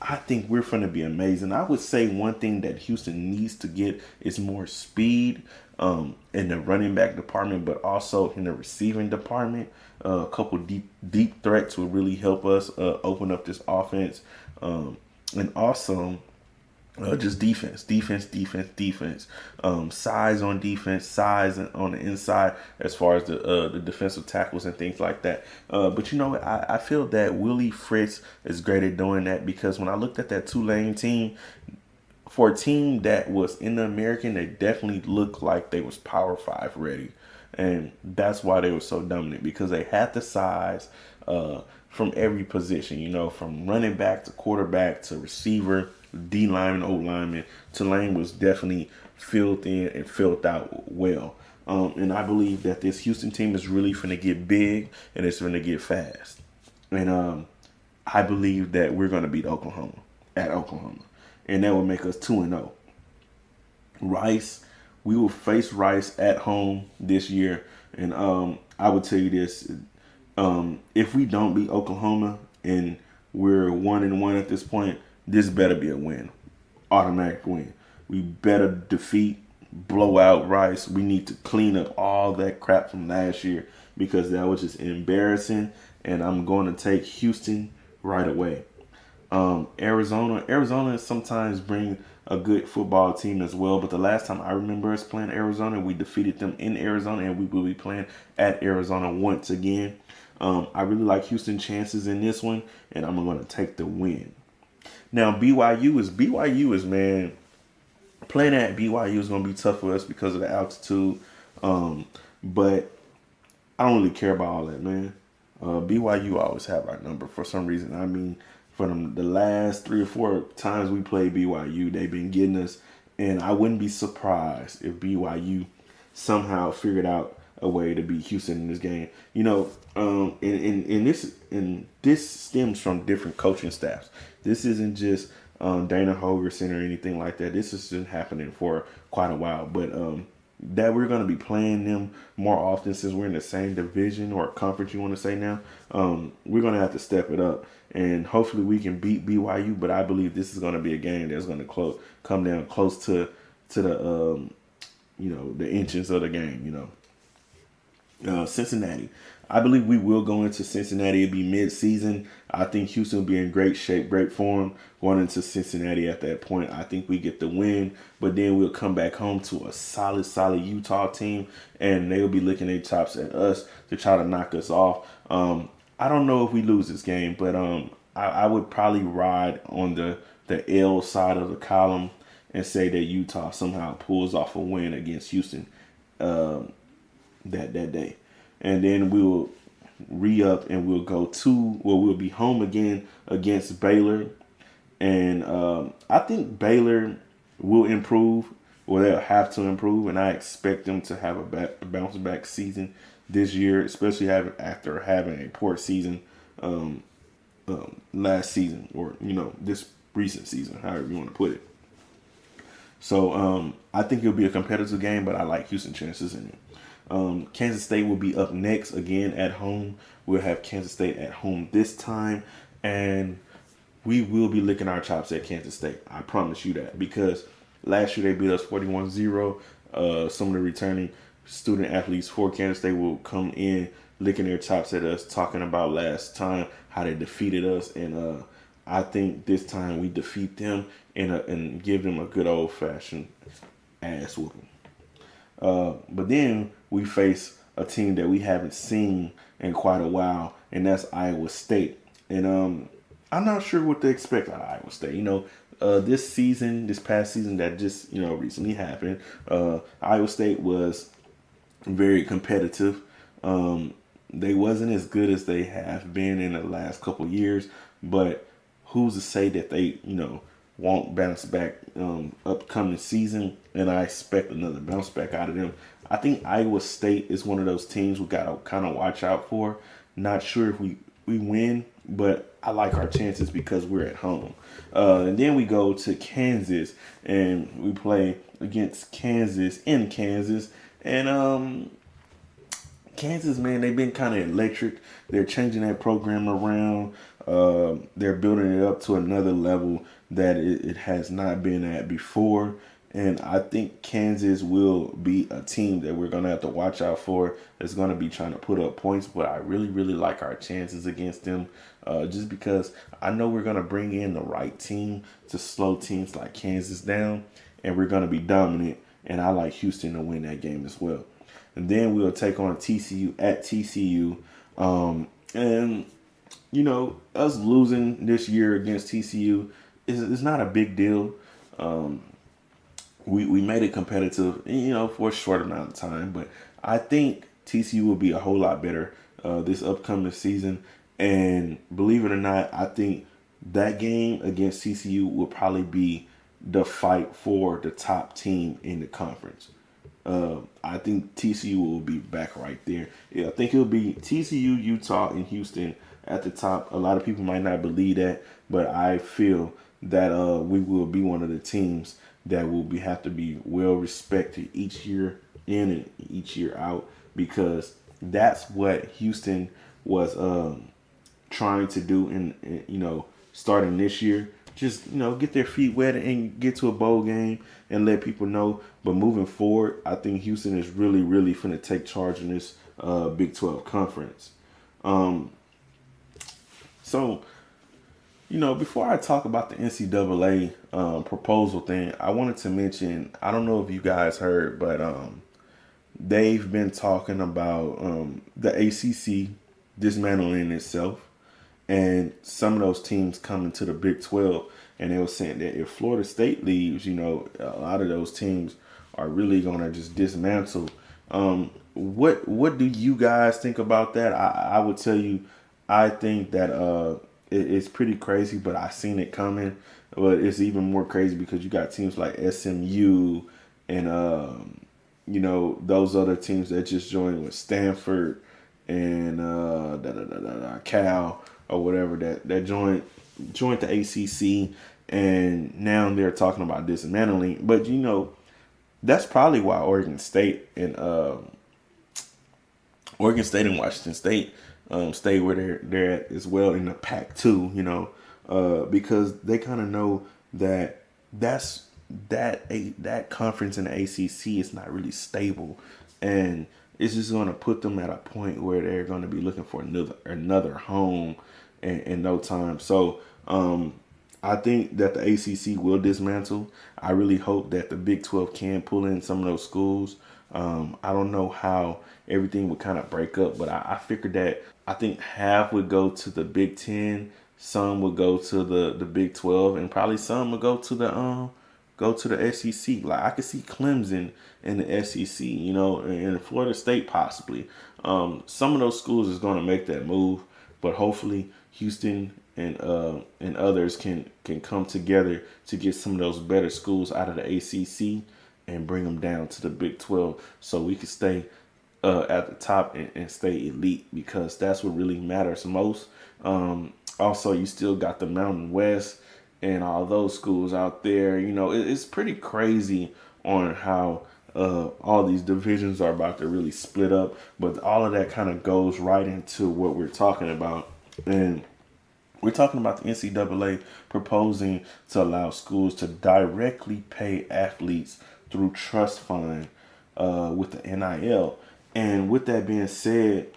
I think we're going to be amazing. I would say one thing that Houston needs to get is more speed in the running back department, but also in the receiving department. A couple deep threats will really help us open up this offense, and also just defense. Size on defense, size on the inside as far as the defensive tackles and things like that. But I feel that Willie Fritz is great at doing that, because when I looked at that Tulane team, for a team that was in the American, they definitely looked like they was Power 5 ready. And that's why they were so dominant, because they had the size from every position, from running back to quarterback to receiver, D lineman, O lineman. Tulane was definitely filled in and filled out well. And I believe that this Houston team is really finna get big and it's finna get fast. And I believe that we're gonna beat Oklahoma at Oklahoma, and that will make us 2-0. Rice, we will face Rice at home this year, and I would tell you this: if we don't beat Oklahoma and we're 1-1 at this point, this better be a win, automatic win. We better defeat, blow out Rice. We need to clean up all that crap from last year because that was just embarrassing. And I'm going to take Houston right away. Arizona sometimes bring a good football team as well. But the last time I remember us playing Arizona, we defeated them in Arizona, and we will be playing at Arizona once again. I really like Houston chances in this one, and I'm going to take the win. Now, BYU is, man, playing at BYU is going to be tough for us because of the altitude. But I don't really care about all that, man. BYU always have our number for some reason. I mean, for the last 3 or 4 times we played BYU, they've been getting us. And I wouldn't be surprised if BYU somehow figured out a way to beat Houston in this game. You know, and this stems from different coaching staffs. This isn't just Dana Holgerson or anything like that. This has been happening for quite a while. But that we're going to be playing them more often since we're in the same division or conference you want to say now. We're going to have to step it up. And hopefully we can beat BYU. But I believe this is going to be a game that's going to come down close to the, the inches of the game, Cincinnati. I believe we will go into Cincinnati. It'll be mid-season. I think Houston will be in great shape, great form going into Cincinnati at that point. I think we get the win, but then we'll come back home to a solid Utah team, and they'll be licking their chops at us to try to knock us off. I don't know if we lose this game, but I would probably ride on the L side of the column and say that Utah somehow pulls off a win against Houston that day. And then we'll re-up and we'll be home again against Baylor. And I think Baylor will improve, or they'll have to improve. And I expect them to have a bounce back season this year, especially after having a poor season last season, or, this recent season, however you want to put it. So I think it'll be a competitive game, but I like Houston chances in it. Kansas State will be up next again at home. We'll have Kansas State at home this time, and we will be licking our chops at Kansas State. I promise you that, because last year they beat us 41-0. Some of the returning student athletes for Kansas State will come in licking their chops at us, talking about last time how they defeated us, and I think this time we defeat them and give them a good old-fashioned ass whooping. But then we face a team that we haven't seen in quite a while, and that's Iowa State. And I'm not sure what to expect out of Iowa State. This past season that just recently happened, Iowa State was very competitive. They wasn't as good as they have been in the last couple years, but who's to say that they won't bounce back upcoming season, and I expect another bounce back out of them. I think Iowa State is one of those teams we got to kind of watch out for. Not sure if we win, but I like our chances because we're at home. And then we go to Kansas, and we play against Kansas in Kansas. And Kansas, man, they've been kind of electric. They're changing that program around. They're building it up to another level that it has not been at before. And I think Kansas will be a team that we're going to have to watch out for. That's going to be trying to put up points. But I really, really like our chances against them. Just because I know we're going to bring in the right team to slow teams like Kansas down. And we're going to be dominant. And I like Houston to win that game as well. And then we'll take on TCU at TCU. And, us losing this year against TCU is not a big deal. We made it competitive, for a short amount of time. But I think TCU will be a whole lot better this upcoming season. And believe it or not, I think that game against TCU will probably be the fight for the top team in the conference. I think TCU will be back right there. Yeah, I think it'll be TCU, Utah, and Houston at the top. A lot of people might not believe that, but I feel that we will be one of the teams that will have to be well respected each year in and each year out, because that's what Houston was trying to do in starting this year. just get their feet wet and get to a bowl game and let people know. But moving forward, I think Houston is really, really finna take charge in this Big 12 conference. So, before I talk about the NCAA proposal thing, I wanted to mention, I don't know if you guys heard, but they've been talking about the ACC dismantling itself and some of those teams coming to the Big 12. And they were saying that if Florida State leaves, a lot of those teams are really going to just dismantle. What do you guys think about that? I would tell you, I think that it's pretty crazy, but I seen it coming. But it's even more crazy because you got teams like SMU and those other teams that just joined with Stanford and Cal or whatever that joined the ACC, and now they're talking about dismantling. But that's probably why Oregon State and Washington State stay where they're at as well in the Pac-2. Because they kind of know that that conference in the ACC is not really stable, and it's just going to put them at a point where they're going to be looking for another home in no time. So I think that the ACC will dismantle. I really hope that the Big 12 can pull in some of those schools. I don't know how everything would kind of break up, but I figured that I think half would go to the Big 10, some would go to the Big 12, and probably some would go to the SEC. Like I could see Clemson in the SEC, and Florida State possibly. Some of those schools is going to make that move, but hopefully Houston and others can come together to get some of those better schools out of the ACC and bring them down to the Big 12 so we can stay at the top and stay elite, because that's what really matters most. Also, you still got the Mountain West and all those schools out there. It's pretty crazy on how all these divisions are about to really split up. But all of that kind of goes right into what we're talking about. And we're talking about the NCAA proposing to allow schools to directly pay athletes through trust fund with the NIL. And with that being said,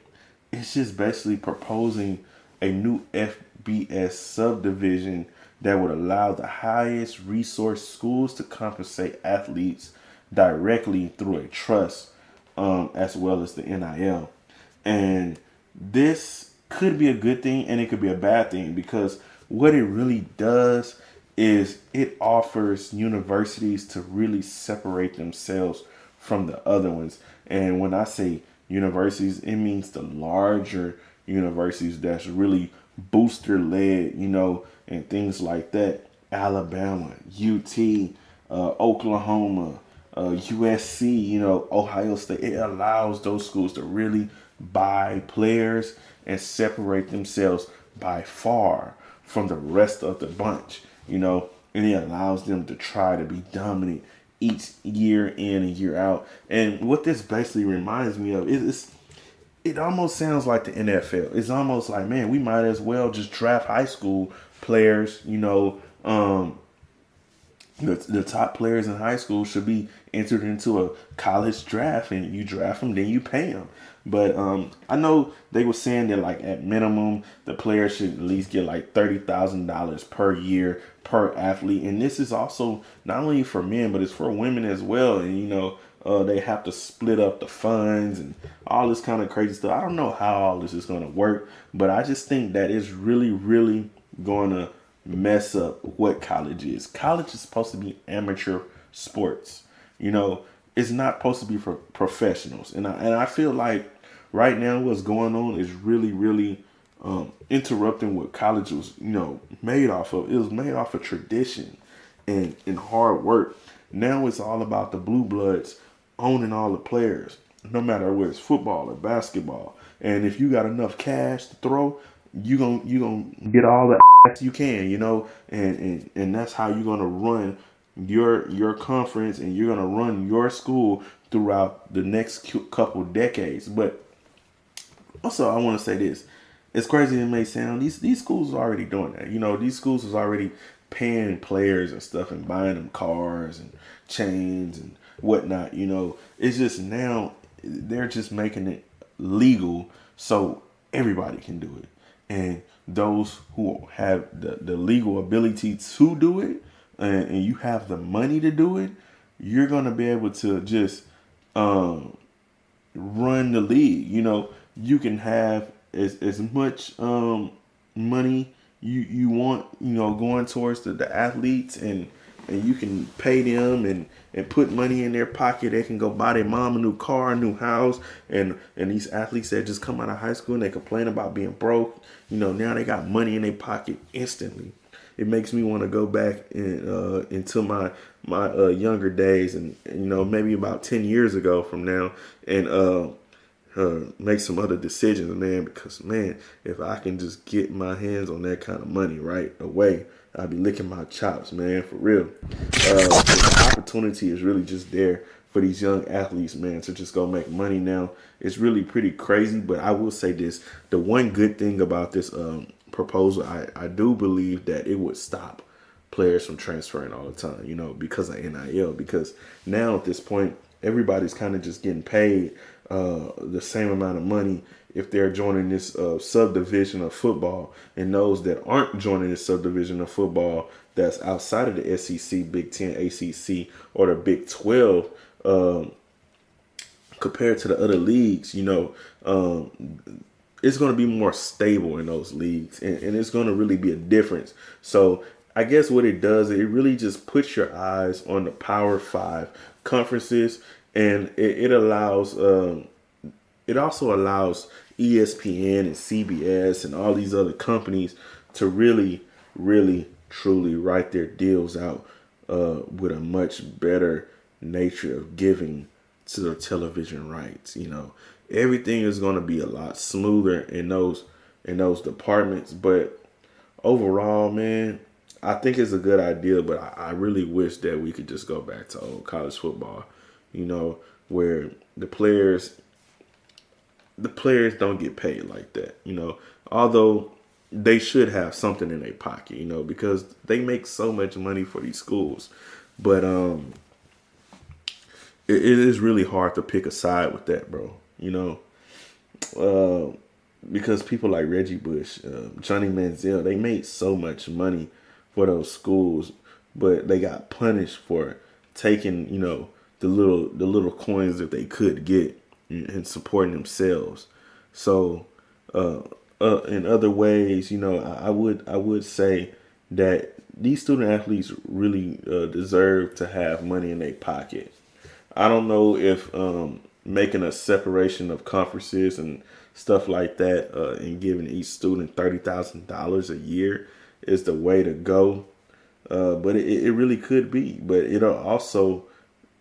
it's just basically proposing a new FBS subdivision that would allow the highest resource schools to compensate athletes directly through a trust, as well as the NIL. And this could be a good thing and it could be a bad thing, because what it really does is it offers universities to really separate themselves from the other ones. And when I say universities, it means the larger universities that's really booster led, and things like that. Alabama, UT, Oklahoma, USC, Ohio State. It allows those schools to really buy players and separate themselves by far from the rest of the bunch, and it allows them to try to be dominant each year in and year out. And what this basically reminds me of is it almost sounds like the NFL. It's almost like, man, we might as well just draft high school players. The top players in high school should be entered into a college draft, and you draft them, then you pay them. But I know they were saying that, like, at minimum, the player should at least get like $30,000 per year per athlete. And this is also not only for men, but it's for women as well. And, they have to split up the funds and all this kind of crazy stuff. I don't know how all this is going to work, but I just think that it's really, really going to mess up what college is. College is supposed to be amateur sports. It's not supposed to be for professionals. And I feel like right now what's going on is really, really interrupting what college was, made off of. It was made off of tradition and hard work. Now it's all about the blue bloods owning all the players, no matter whether it's football or basketball. And if you got enough cash to throw, you gonna get all the ass you can, and that's how you're gonna run your conference, and you're gonna run your school throughout the next couple decades. But also, I want to say this: as crazy as it may sound, these schools are already doing that. These schools is already paying players and stuff and buying them cars and chains and whatnot. You know, it's just now they're just making it legal so everybody can do it. And those who have the legal ability to do it, and you have the money to do it, you're going to be able to just run the league. You know, you can have as much money you want, you know, going towards the athletes, and you can pay them and put money in their pocket. They can go buy their mom a new car, a new house, and these athletes that just come out of high school and they complain about being broke, you know, now they got money in their pocket instantly. It makes me want to go back into my younger days, and you know, maybe about 10 years ago from now, and make some other decisions, man. Because man, if I can just get my hands on that kind of money right away, I'd be licking my chops, man, for real. The opportunity is really just there for these young athletes, man, to just go make money now. It's really pretty crazy, but I will say this: the one good thing about this proposal, I do believe that it would stop players from transferring all the time, you know, because of NIL. Because now at this point, everybody's kind of just getting paid the same amount of money if they're joining this subdivision of football, and those that aren't joining this subdivision of football that's outside of the SEC, Big Ten, ACC, or the Big 12, compared to the other leagues, you know, it's going to be more stable in those leagues, and it's going to really be a difference. So I guess what it does, it really just puts your eyes on the Power 5 conferences, and it allows, it also allows ESPN and CBS and all these other companies to really, really, truly write their deals out with a much better nature of giving to their television rights. You know, everything is going to be a lot smoother in those departments. But overall, man, I think it's a good idea. But I really wish that we could just go back to old college football, you know, where the players don't get paid like that, you know, although they should have something in their pocket, you know, because they make so much money for these schools. But it is really hard to pick a side with that, bro, you know, because people like Reggie Bush, Johnny Manziel, they made so much money for those schools, but they got punished for taking, you know, the little coins that they could get and supporting themselves. So in other ways, you know, I would say that these student athletes really deserve to have money in their pocket. I don't know if making a separation of conferences and stuff like that and giving each student $30,000 a year is the way to go. But it really could be. But it'll also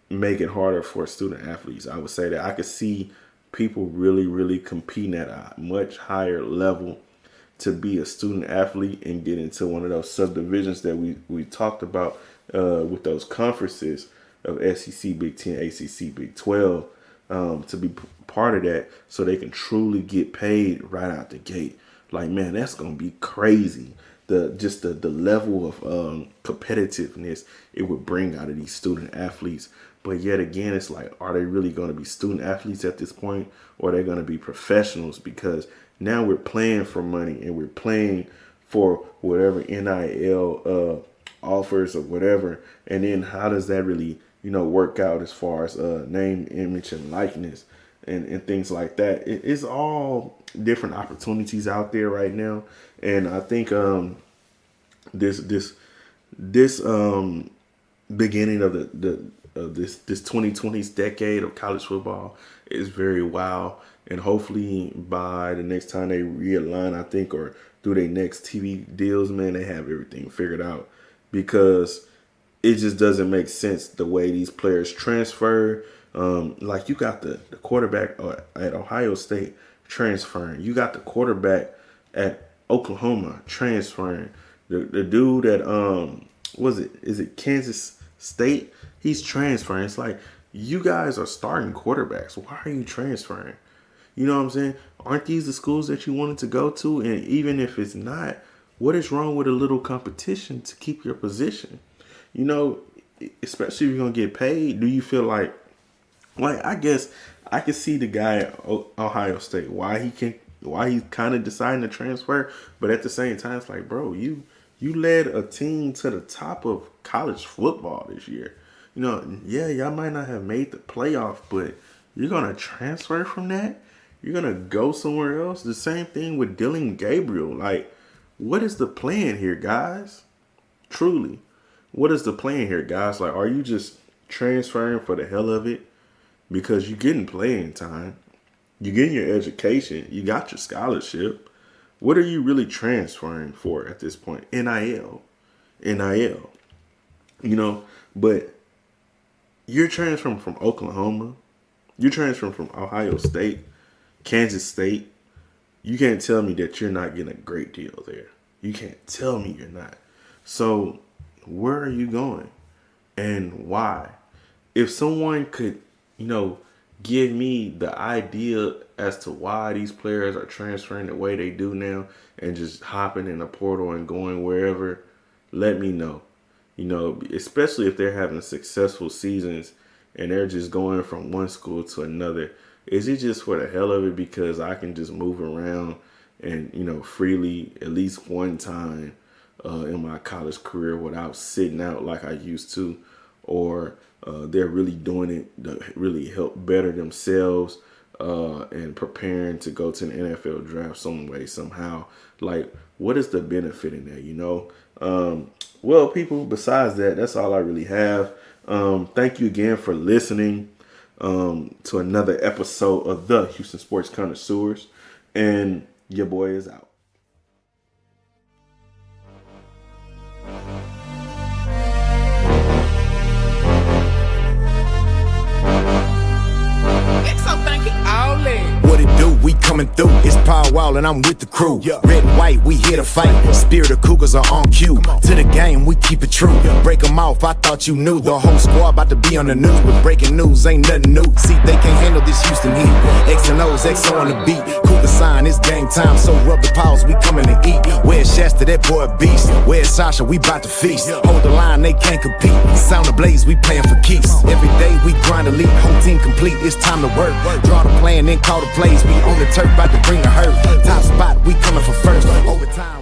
make it harder for student athletes. I would say that I could see people really, really competing at a much higher level to be a student athlete and get into one of those subdivisions that we talked about with those conferences of SEC, Big 10, ACC, Big 12, to be part of that so they can truly get paid right out the gate. Like, man, that's going to be crazy. The level of competitiveness it would bring out of these student athletes. But yet again, it's like, are they really going to be student athletes at this point, or are they going to be professionals? Because now we're playing for money, and we're playing for whatever NIL offers or whatever. And then how does that really, you know, work out as far as name, image, and likeness and things like that? It's all different opportunities out there right now. And I think this beginning of this 2020s decade of college football is very wild. And hopefully by the next time they realign, I think, or do their next TV deals, man, they have everything figured out, because it just doesn't make sense the way these players transfer. Like, you got the quarterback at Ohio State transferring. You got the quarterback at Oklahoma transferring. The dude at is it Kansas State? He's transferring. It's like, you guys are starting quarterbacks. Why are you transferring? You know what I'm saying? Aren't these the schools that you wanted to go to? And even if it's not, what is wrong with a little competition to keep your position? You know, especially if you're going to get paid, do you feel like I guess I can see the guy at Ohio State, why he's kind of deciding to transfer, but at the same time, it's like, bro, you led a team to the top of college football this year. You know, yeah, y'all might not have made the playoff, but you're going to transfer from that? You're going to go somewhere else? The same thing with Dillon Gabriel. Like, what is the plan here, guys? Truly, what is the plan here, guys? Like, are you just transferring for the hell of it? Because you're getting playing time. You're getting your education. You got your scholarship. What are you really transferring for at this point? NIL. You know, but you're transferring from Oklahoma. You're transferring from Ohio State, Kansas State. You can't tell me that you're not getting a great deal there. You can't tell me you're not. So where are you going and why? If someone could, you know, give me the idea as to why these players are transferring the way they do now and just hopping in a portal and going wherever, let me know. You know, especially if they're having successful seasons and they're just going from one school to another. Is it just for the hell of it because I can just move around and, you know, freely at least one time in my college career without sitting out like I used to? Or they're really doing it to really help better themselves and preparing to go to the NFL draft some way, somehow. Like, what is the benefit in that, you know? Well, people, besides that, that's all I really have. Thank you again for listening to another episode of the Houston Sports Connoisseurs. And your boy is out. What it do? We coming through. It's Power Wall and I'm with the crew. Red and white, we here to fight. Spirit of Cougars are on cue. To the game, we keep it true. Break them off, I thought you knew. The whole squad about to be on the news. But breaking news ain't nothing new. See, they can't handle this Houston heat. X and O's, XO on the beat. Cougar sign, it's game time. So rub the paws, we coming to eat. Where's Shasta, that boy a beast. Where's Sasha, we bout to feast. Hold the line, they can't compete. Sound the blaze, we playing for keeps. Every day we grind elite. Whole team complete, it's time to work. Draw the plan, then call the plays. We on the turf, about to bring the hurt. Top spot, we coming for first. Overtime.